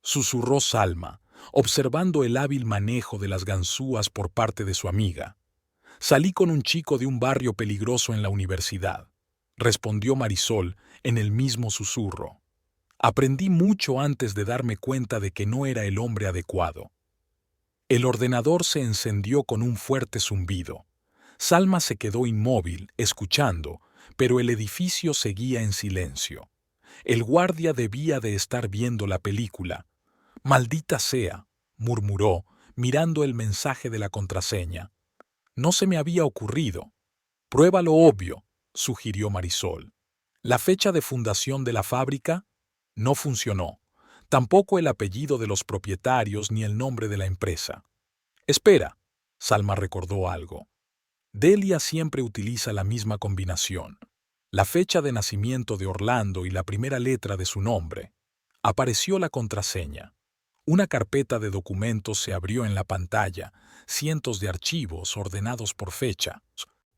susurró Salma, observando el hábil manejo de las ganzúas por parte de su amiga. Salí con un chico de un barrio peligroso en la universidad, respondió Marisol en el mismo susurro. Aprendí mucho antes de darme cuenta de que no era el hombre adecuado. El ordenador se encendió con un fuerte zumbido. Salma se quedó inmóvil, escuchando, pero el edificio seguía en silencio. El guardia debía de estar viendo la película. «Maldita sea», murmuró, mirando el mensaje de la contraseña. «No se me había ocurrido». «Prueba lo obvio», sugirió Marisol. «La fecha de fundación de la fábrica?» No funcionó. Tampoco el apellido de los propietarios ni el nombre de la empresa. «Espera», Salma recordó algo. «Delia siempre utiliza la misma combinación. la fecha de nacimiento de Orlando y la primera letra de su nombre. Apareció la contraseña. Una carpeta de documentos se abrió en la pantalla, cientos de archivos ordenados por fecha.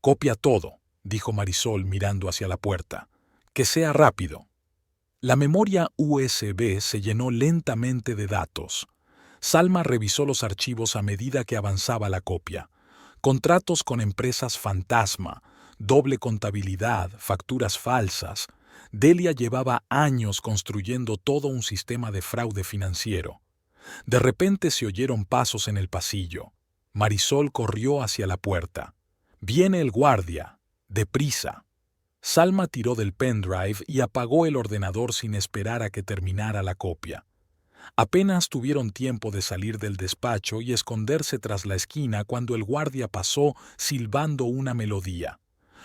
«Copia todo», dijo Marisol mirando hacia la puerta. «Que sea rápido». La memoria USB se llenó lentamente de datos. Salma revisó los archivos a medida que avanzaba la copia. Contratos con empresas fantasma, doble contabilidad, facturas falsas. Delia llevaba años construyendo todo un sistema de fraude financiero. De repente se oyeron pasos en el pasillo. Marisol corrió hacia la puerta. «Viene el guardia. Deprisa». Salma tiró del pendrive y apagó el ordenador sin esperar a que terminara la copia. Apenas tuvieron tiempo de salir del despacho y esconderse tras la esquina cuando el guardia pasó silbando una melodía.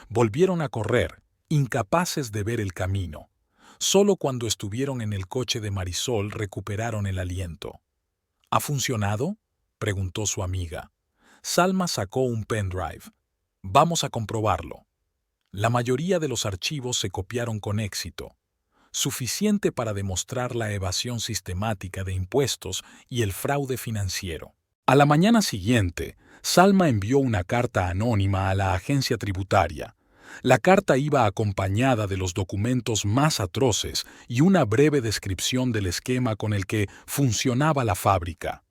Volvieron a correr, incapaces de ver el camino. Solo cuando estuvieron en el coche de Marisol recuperaron el aliento. «¿Ha funcionado?», preguntó su amiga. Salma sacó un pendrive. «Vamos a comprobarlo». La mayoría de los archivos se copiaron con éxito, suficiente para demostrar la evasión sistemática de impuestos y el fraude financiero. A la mañana siguiente, Salma envió una carta anónima a la agencia tributaria. La carta iba acompañada de los documentos más atroces y una breve descripción del esquema con el que funcionaba la fábrica.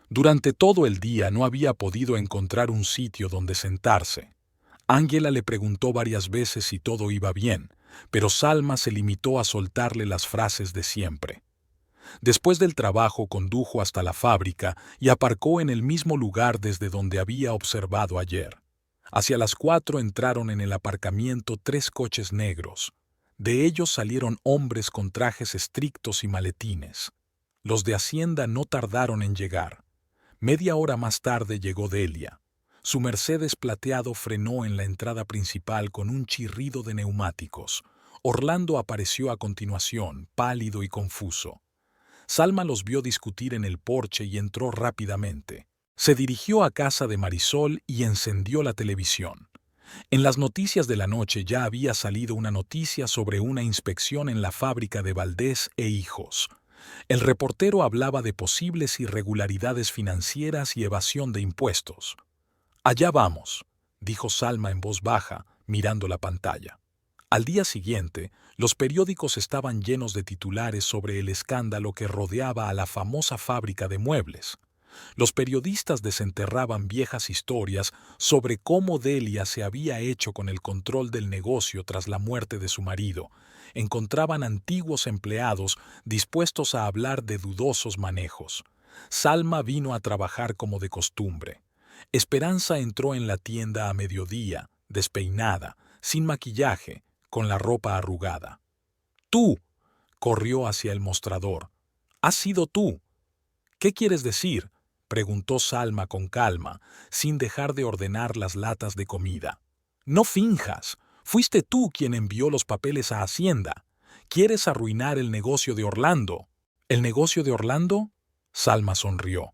Durante todo el día no había podido encontrar un sitio donde sentarse. Ángela le preguntó varias veces si todo iba bien, pero Salma se limitó a soltarle las frases de siempre. Después del trabajo condujo hasta la fábrica y aparcó en el mismo lugar desde donde había observado ayer. Hacia las 4 entraron en el aparcamiento 3 coches negros. De ellos salieron hombres con trajes estrictos y maletines. Los de Hacienda no tardaron en llegar. Media hora más tarde llegó Delia. Su Mercedes plateado frenó en la entrada principal con un chirrido de neumáticos. Orlando apareció a continuación, pálido y confuso. Salma los vio discutir en el porche y entró rápidamente. Se dirigió a casa de Marisol y encendió la televisión. En las noticias de la noche ya había salido una noticia sobre una inspección en la fábrica de Valdés e Hijos. El reportero hablaba de posibles irregularidades financieras y evasión de impuestos. «Allá vamos», dijo Salma en voz baja, mirando la pantalla. Al día siguiente, los periódicos estaban llenos de titulares sobre el escándalo que rodeaba a la famosa fábrica de muebles. Los periodistas desenterraban viejas historias sobre cómo Delia se había hecho con el control del negocio tras la muerte de su marido. Encontraban antiguos empleados dispuestos a hablar de dudosos manejos. Salma vino a trabajar como de costumbre. Esperanza entró en la tienda a mediodía, despeinada, sin maquillaje, con la ropa arrugada. «¡Tú!», corrió hacia el mostrador. «¿Has sido tú?». «¿Qué quieres decir?», preguntó Salma con calma, sin dejar de ordenar las latas de comida. «No finjas. Fuiste tú quien envió los papeles a Hacienda. Quieres arruinar el negocio de Orlando». «¿El negocio de Orlando?», Salma sonrió.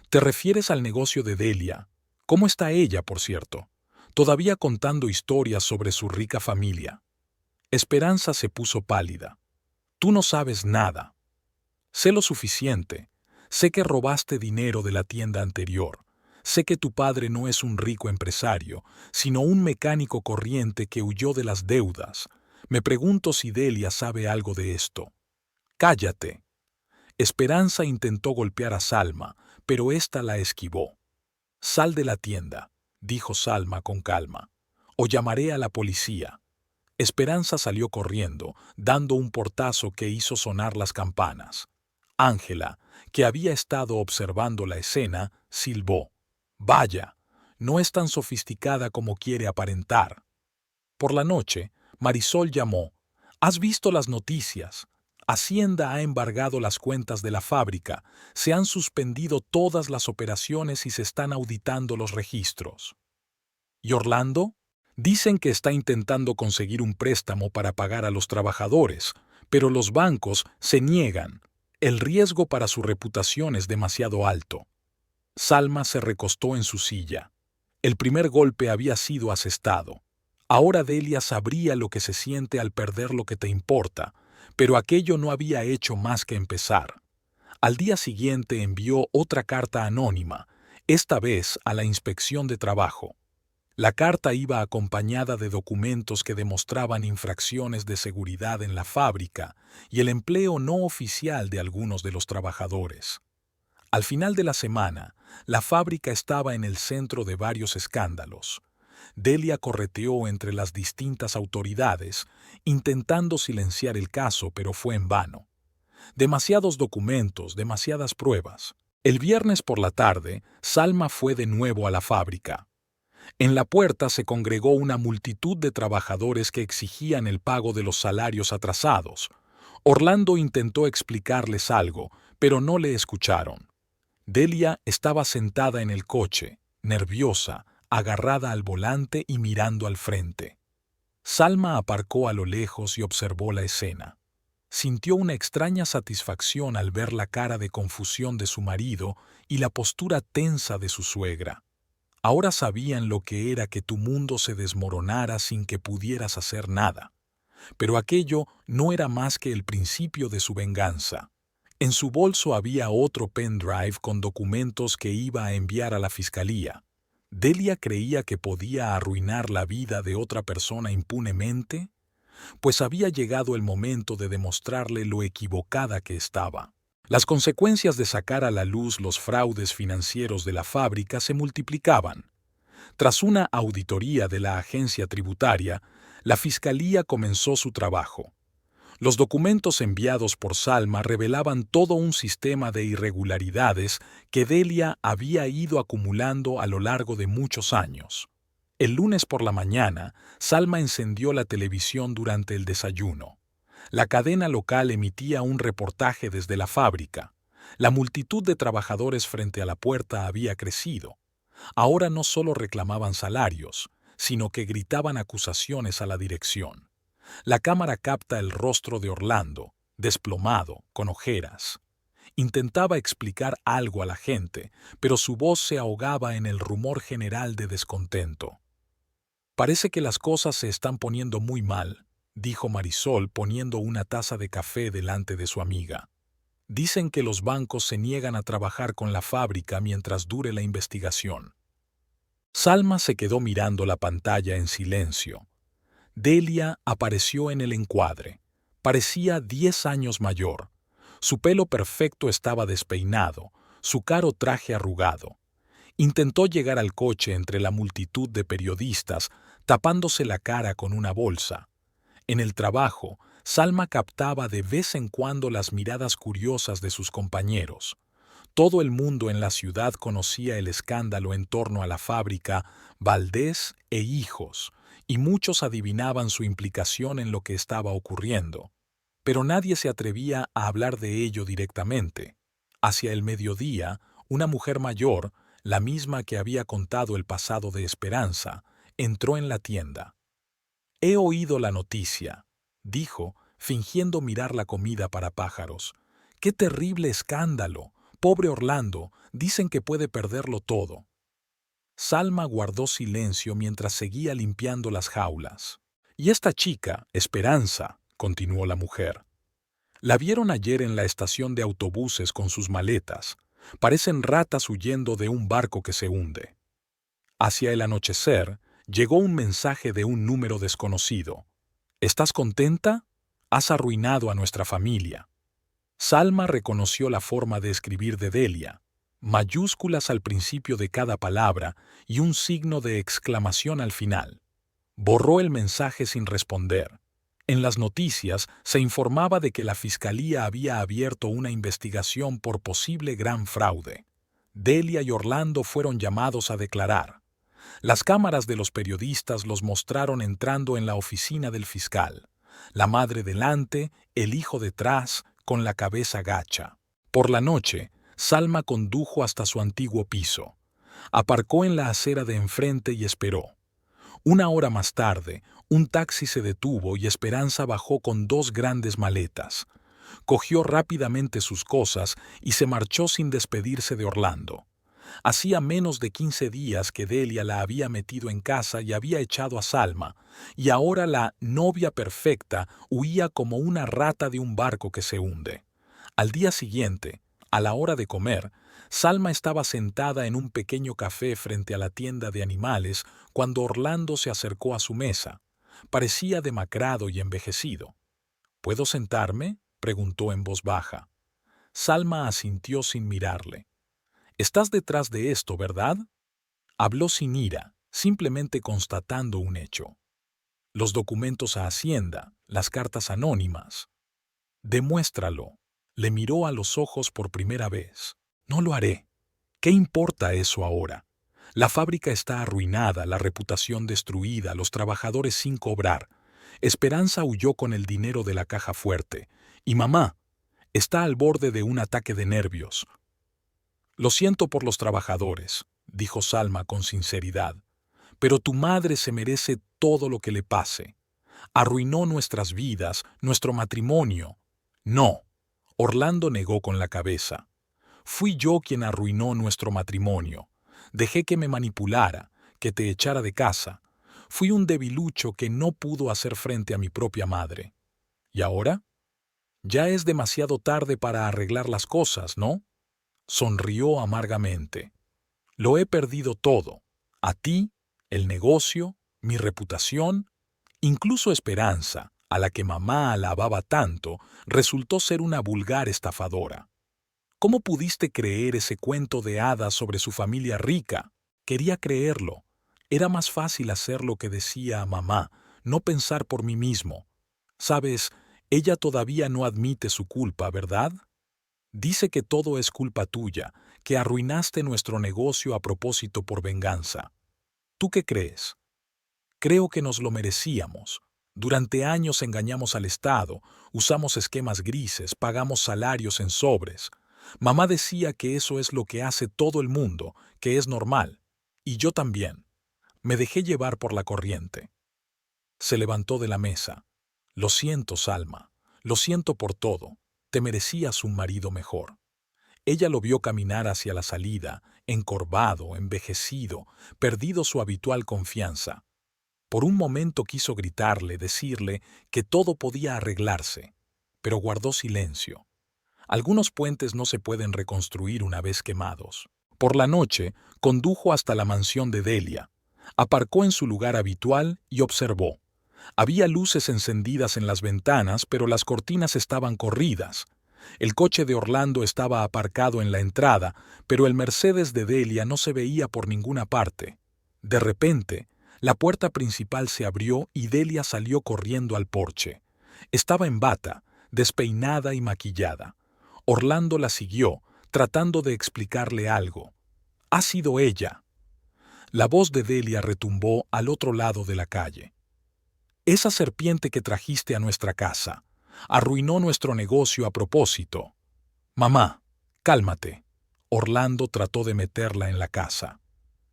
«¿Te refieres al negocio de Delia? ¿Cómo está ella, por cierto? Todavía contando historias sobre su rica familia». Esperanza se puso pálida. «Tú no sabes nada». «Sé lo suficiente. Sé que robaste dinero de la tienda anterior. Sé que tu padre no es un rico empresario, sino un mecánico corriente que huyó de las deudas. Me pregunto si Delia sabe algo de esto». «Cállate». Esperanza intentó golpear a Salma, pero ésta la esquivó. «Sal de la tienda», dijo Salma con calma, «o llamaré a la policía». Esperanza salió corriendo, dando un portazo que hizo sonar las campanas. Ángela, que había estado observando la escena, silbó. «Vaya, no es tan sofisticada como quiere aparentar». Por la noche, Marisol llamó. «¿Has visto las noticias? Hacienda ha embargado las cuentas de la fábrica, se han suspendido todas las operaciones y se están auditando los registros». «¿Y Orlando?». «Dicen que está intentando conseguir un préstamo para pagar a los trabajadores, pero los bancos se niegan. El riesgo para su reputación es demasiado alto». Salma se recostó en su silla. El primer golpe había sido asestado. Ahora Delia sabría lo que se siente al perder lo que te importa, pero aquello no había hecho más que empezar. Al día siguiente envió otra carta anónima, esta vez a la inspección de trabajo. La carta iba acompañada de documentos que demostraban infracciones de seguridad en la fábrica y el empleo no oficial de algunos de los trabajadores. Al final de la semana, la fábrica estaba en el centro de varios escándalos. Delia correteó entre las distintas autoridades, intentando silenciar el caso, pero fue en vano. Demasiados documentos, demasiadas pruebas. El viernes por la tarde, Salma fue de nuevo a la fábrica. En la puerta se congregó una multitud de trabajadores que exigían el pago de los salarios atrasados. Orlando intentó explicarles algo, pero no le escucharon. Delia estaba sentada en el coche, nerviosa, agarrada al volante y mirando al frente. Salma aparcó a lo lejos y observó la escena. Sintió una extraña satisfacción al ver la cara de confusión de su marido y la postura tensa de su suegra. Ahora sabían lo que era que tu mundo se desmoronara sin que pudieras hacer nada. Pero aquello no era más que el principio de su venganza. En su bolso había otro pendrive con documentos que iba a enviar a la fiscalía. ¿Delia creía que podía arruinar la vida de otra persona impunemente? Pues había llegado el momento de demostrarle lo equivocada que estaba. Las consecuencias de sacar a la luz los fraudes financieros de la fábrica se multiplicaban. Tras una auditoría de la agencia tributaria, la fiscalía comenzó su trabajo. Los documentos enviados por Salma revelaban todo un sistema de irregularidades que Delia había ido acumulando a lo largo de muchos años. El lunes por la mañana, Salma encendió la televisión durante el desayuno. La cadena local emitía un reportaje desde la fábrica. La multitud de trabajadores frente a la puerta había crecido. Ahora no solo reclamaban salarios, sino que gritaban acusaciones a la dirección. La cámara capta el rostro de Orlando, desplomado, con ojeras. Intentaba explicar algo a la gente, pero su voz se ahogaba en el rumor general de descontento. «Parece que las cosas se están poniendo muy mal», dijo Marisol poniendo una taza de café delante de su amiga. «Dicen que los bancos se niegan a trabajar con la fábrica mientras dure la investigación». Salma se quedó mirando la pantalla en silencio. Delia apareció en el encuadre. Parecía 10 años mayor. Su pelo perfecto estaba despeinado, su caro traje arrugado. Intentó llegar al coche entre la multitud de periodistas, tapándose la cara con una bolsa. En el trabajo, Salma captaba de vez en cuando las miradas curiosas de sus compañeros. Todo el mundo en la ciudad conocía el escándalo en torno a la fábrica Valdés e Hijos, y muchos adivinaban su implicación en lo que estaba ocurriendo. Pero nadie se atrevía a hablar de ello directamente. Hacia el mediodía, una mujer mayor, la misma que había contado el pasado de Esperanza, entró en la tienda. «He oído la noticia», dijo, fingiendo mirar la comida para pájaros. «¡Qué terrible escándalo! Pobre Orlando, dicen que puede perderlo todo». Salma guardó silencio mientras seguía limpiando las jaulas. «Y esta chica, Esperanza», continuó la mujer. «La vieron ayer en la estación de autobuses con sus maletas. Parecen ratas huyendo de un barco que se hunde». Hacia el anochecer, llegó un mensaje de un número desconocido. «¿Estás contenta? Has arruinado a nuestra familia». Salma reconoció la forma de escribir de Delia, mayúsculas al principio de cada palabra y un signo de exclamación al final. Borró el mensaje sin responder. En las noticias se informaba de que la fiscalía había abierto una investigación por posible gran fraude. Delia y Orlando fueron llamados a declarar. Las cámaras de los periodistas los mostraron entrando en la oficina del fiscal. La madre delante, el hijo detrás, con la cabeza gacha. Por la noche, Salma condujo hasta su antiguo piso. Aparcó en la acera de enfrente y esperó. Una hora más tarde, un taxi se detuvo y Esperanza bajó con 2 grandes maletas. Cogió rápidamente sus cosas y se marchó sin despedirse de Orlando. Hacía menos de 15 días que Delia la había metido en casa y había echado a Salma, y ahora la novia perfecta huía como una rata de un barco que se hunde. Al día siguiente, a la hora de comer, Salma estaba sentada en un pequeño café frente a la tienda de animales cuando Orlando se acercó a su mesa. Parecía demacrado y envejecido. ¿Puedo sentarme?, preguntó en voz baja. Salma asintió sin mirarle. «Estás detrás de esto, ¿verdad?». Habló sin ira, simplemente constatando un hecho. Los documentos a Hacienda, las cartas anónimas. «Demuéstralo». Le miró a los ojos por primera vez. «No lo haré. ¿Qué importa eso ahora? La fábrica está arruinada, la reputación destruida, los trabajadores sin cobrar. Esperanza huyó con el dinero de la caja fuerte. Y mamá está al borde de un ataque de nervios». «Lo siento por los trabajadores», dijo Salma con sinceridad, «pero tu madre se merece todo lo que le pase. Arruinó nuestras vidas, nuestro matrimonio». «No», Orlando negó con la cabeza. «Fui yo quien arruinó nuestro matrimonio. Dejé que me manipulara, que te echara de casa. Fui un debilucho que no pudo hacer frente a mi propia madre. ¿Y ahora? Ya es demasiado tarde para arreglar las cosas, ¿no?». Sonrió amargamente. «Lo he perdido todo. A ti, el negocio, mi reputación, incluso Esperanza, a la que mamá alababa tanto, resultó ser una vulgar estafadora. ¿Cómo pudiste creer ese cuento de hadas sobre su familia rica?». Quería creerlo. Era más fácil hacer lo que decía mamá, no pensar por mí mismo. Sabes, ella todavía no admite su culpa, ¿verdad? Dice que todo es culpa tuya, que arruinaste nuestro negocio a propósito por venganza. ¿Tú qué crees? Creo que nos lo merecíamos. Durante años engañamos al Estado, usamos esquemas grises, pagamos salarios en sobres. Mamá decía que eso es lo que hace todo el mundo, que es normal. Y yo también. Me dejé llevar por la corriente. Se levantó de la mesa. «Lo siento, Salma. Lo siento por todo. Te merecías un marido mejor». Ella lo vio caminar hacia la salida, encorvado, envejecido, perdido su habitual confianza. Por un momento quiso gritarle, decirle que todo podía arreglarse, pero guardó silencio. Algunos puentes no se pueden reconstruir una vez quemados. Por la noche, condujo hasta la mansión de Delia. Aparcó en su lugar habitual y observó. Había luces encendidas en las ventanas, pero las cortinas estaban corridas. El coche de Orlando estaba aparcado en la entrada, pero el Mercedes de Delia no se veía por ninguna parte. De repente, la puerta principal se abrió y Delia salió corriendo al porche. Estaba en bata, despeinada y maquillada. Orlando la siguió, tratando de explicarle algo. «Ha sido ella». La voz de Delia retumbó al otro lado de la calle. «Esa serpiente que trajiste a nuestra casa. Arruinó nuestro negocio a propósito». «Mamá, cálmate». Orlando trató de meterla en la casa.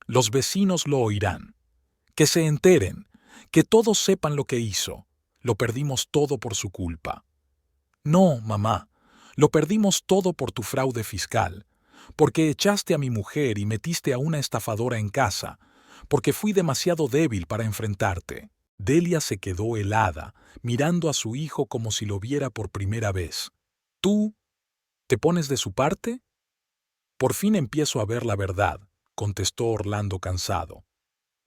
«Los vecinos lo oirán. Que se enteren, que todos sepan lo que hizo. Lo perdimos todo por su culpa». «No, mamá, lo perdimos todo por tu fraude fiscal, porque echaste a mi mujer y metiste a una estafadora en casa, porque fui demasiado débil para enfrentarte». Delia se quedó helada, mirando a su hijo como si lo viera por primera vez. «¿Tú te pones de su parte?». «Por fin empiezo a ver la verdad», contestó Orlando cansado.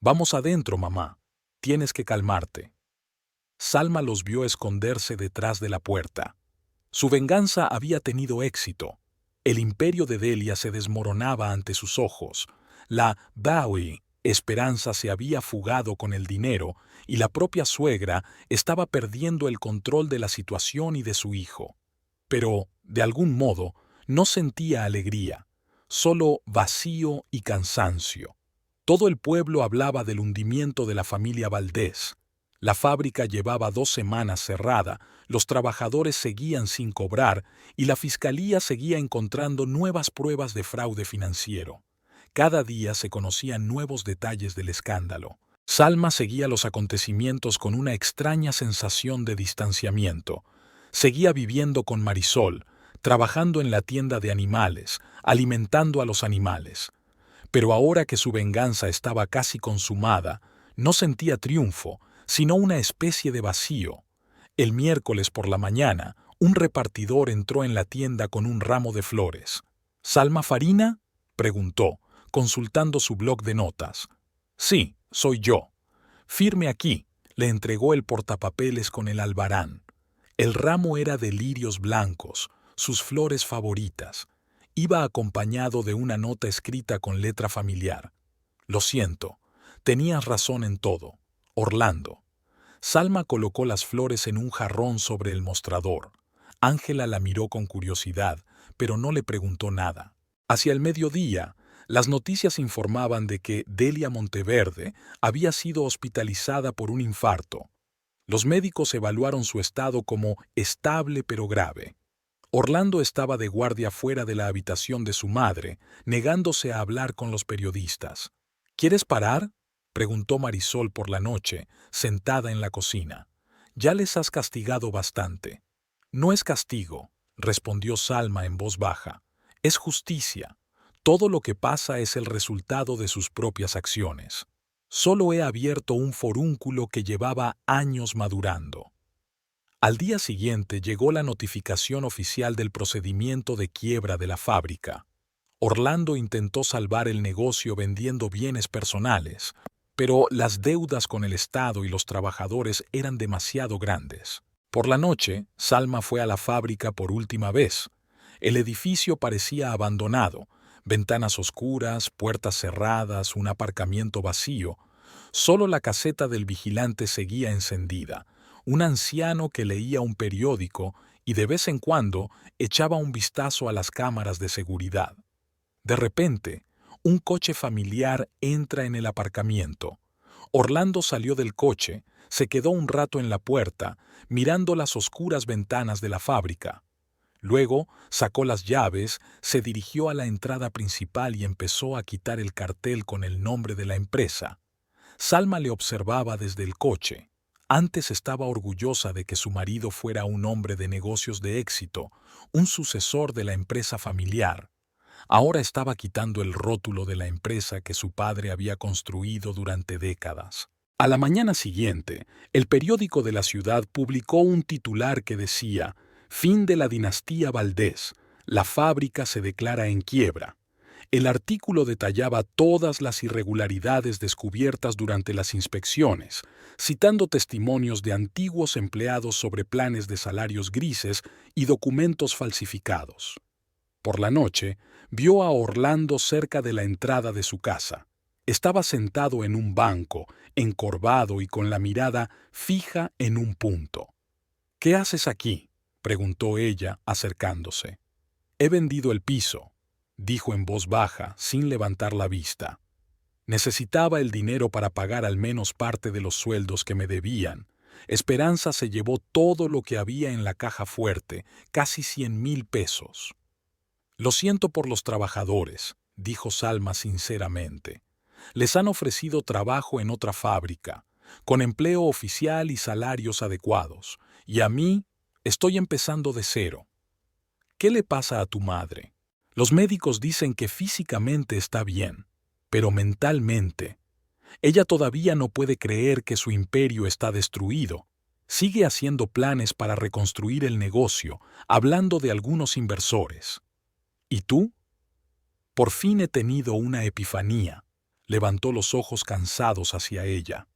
«Vamos adentro, mamá. Tienes que calmarte». Salma los vio esconderse detrás de la puerta. Su venganza había tenido éxito. El imperio de Delia se desmoronaba ante sus ojos. La Bowie, Esperanza, se había fugado con el dinero y la propia suegra estaba perdiendo el control de la situación y de su hijo. Pero, de algún modo, no sentía alegría, solo vacío y cansancio. Todo el pueblo hablaba del hundimiento de la familia Valdés. La fábrica llevaba 2 semanas cerrada, los trabajadores seguían sin cobrar y la fiscalía seguía encontrando nuevas pruebas de fraude financiero. Cada día se conocían nuevos detalles del escándalo. Salma seguía los acontecimientos con una extraña sensación de distanciamiento. Seguía viviendo con Marisol, trabajando en la tienda de animales, alimentando a los animales. Pero ahora que su venganza estaba casi consumada, no sentía triunfo, sino una especie de vacío. El miércoles por la mañana, un repartidor entró en la tienda con un ramo de flores. ¿Salma Farina?, preguntó, consultando su bloc de notas. Sí, soy yo. Firme aquí, le entregó el portapapeles con el albarán. El ramo era de lirios blancos, sus flores favoritas. Iba acompañado de una nota escrita con letra familiar. Lo siento, tenías razón en todo. Orlando. Salma colocó las flores en un jarrón sobre el mostrador. Ángela la miró con curiosidad, pero no le preguntó nada. Hacia el mediodía, las noticias informaban de que Delia Monteverde había sido hospitalizada por un infarto. Los médicos evaluaron su estado como estable pero grave. Orlando estaba de guardia fuera de la habitación de su madre, negándose a hablar con los periodistas. ¿Quieres parar?, preguntó Marisol por la noche, sentada en la cocina. Ya les has castigado bastante. No es castigo, respondió Salma en voz baja. Es justicia. Todo lo que pasa es el resultado de sus propias acciones. Solo he abierto un forúnculo que llevaba años madurando. Al día siguiente llegó la notificación oficial del procedimiento de quiebra de la fábrica. Orlando intentó salvar el negocio vendiendo bienes personales, pero las deudas con el Estado y los trabajadores eran demasiado grandes. Por la noche, Salma fue a la fábrica por última vez. El edificio parecía abandonado, ventanas oscuras, puertas cerradas, un aparcamiento vacío. Solo la caseta del vigilante seguía encendida, un anciano que leía un periódico y de vez en cuando echaba un vistazo a las cámaras de seguridad. De repente, un coche familiar entra en el aparcamiento. Orlando salió del coche, se quedó un rato en la puerta, mirando las oscuras ventanas de la fábrica. Luego sacó las llaves, se dirigió a la entrada principal y empezó a quitar el cartel con el nombre de la empresa. Salma le observaba desde el coche. Antes estaba orgullosa de que su marido fuera un hombre de negocios de éxito, un sucesor de la empresa familiar. Ahora estaba quitando el rótulo de la empresa que su padre había construido durante décadas. A la mañana siguiente, el periódico de la ciudad publicó un titular que decía: «Fin de la dinastía Valdés. La fábrica se declara en quiebra». El artículo detallaba todas las irregularidades descubiertas durante las inspecciones, citando testimonios de antiguos empleados sobre planes de salarios grises y documentos falsificados. Por la noche, vio a Orlando cerca de la entrada de su casa. Estaba sentado en un banco, encorvado y con la mirada fija en un punto. «¿Qué haces aquí?», preguntó ella, acercándose. «He vendido el piso», dijo en voz baja, sin levantar la vista. «Necesitaba el dinero para pagar al menos parte de los sueldos que me debían. Esperanza se llevó todo lo que había en la caja fuerte, casi 100,000 pesos. «Lo siento por los trabajadores», dijo Salma sinceramente. «Les han ofrecido trabajo en otra fábrica, con empleo oficial y salarios adecuados, y a mí estoy empezando de cero. ¿Qué le pasa a tu madre? Los médicos dicen que físicamente está bien, pero mentalmente. Ella todavía no puede creer que su imperio está destruido. Sigue haciendo planes para reconstruir el negocio, hablando de algunos inversores. ¿Y tú?». «Por fin he tenido una epifanía», levantó los ojos cansados hacia ella.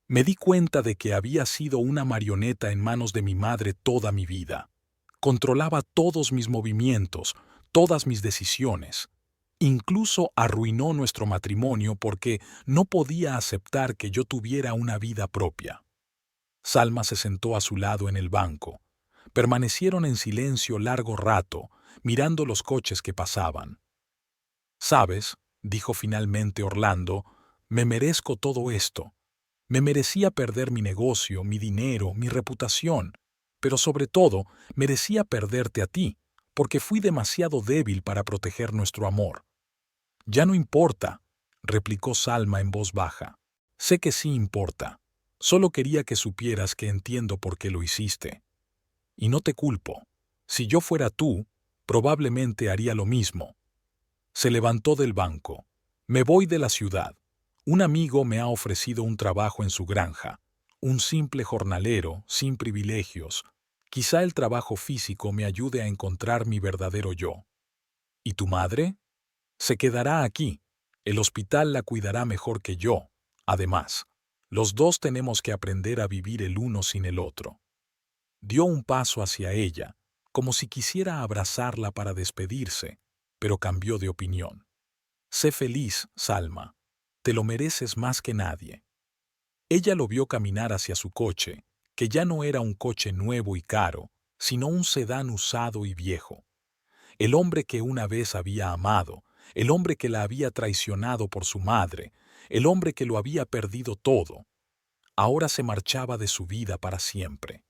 «Me di cuenta de que había sido una marioneta en manos de mi madre toda mi vida. Controlaba todos mis movimientos, todas mis decisiones. Incluso arruinó nuestro matrimonio porque no podía aceptar que yo tuviera una vida propia». Salma se sentó a su lado en el banco. Permanecieron en silencio largo rato, mirando los coches que pasaban. «¿Sabes?», dijo finalmente Orlando, «me merezco todo esto. Me merecía perder mi negocio, mi dinero, mi reputación, pero sobre todo merecía perderte a ti, porque fui demasiado débil para proteger nuestro amor». «Ya no importa», replicó Salma en voz baja. «Sé que sí importa. Solo quería que supieras que entiendo por qué lo hiciste. Y no te culpo. Si yo fuera tú, probablemente haría lo mismo». Se levantó del banco. Me voy de la ciudad. Un amigo me ha ofrecido un trabajo en su granja. Un simple jornalero, sin privilegios. Quizá el trabajo físico me ayude a encontrar mi verdadero yo. ¿Y tu madre? Se quedará aquí. El hospital la cuidará mejor que yo. Además, los dos tenemos que aprender a vivir el uno sin el otro. Dio un paso hacia ella, como si quisiera abrazarla para despedirse, pero cambió de opinión. Sé feliz, Salma. Te lo mereces más que nadie. Ella lo vio caminar hacia su coche, que ya no era un coche nuevo y caro, sino un sedán usado y viejo. El hombre que una vez había amado, el hombre que la había traicionado por su madre, el hombre que lo había perdido todo, ahora se marchaba de su vida para siempre.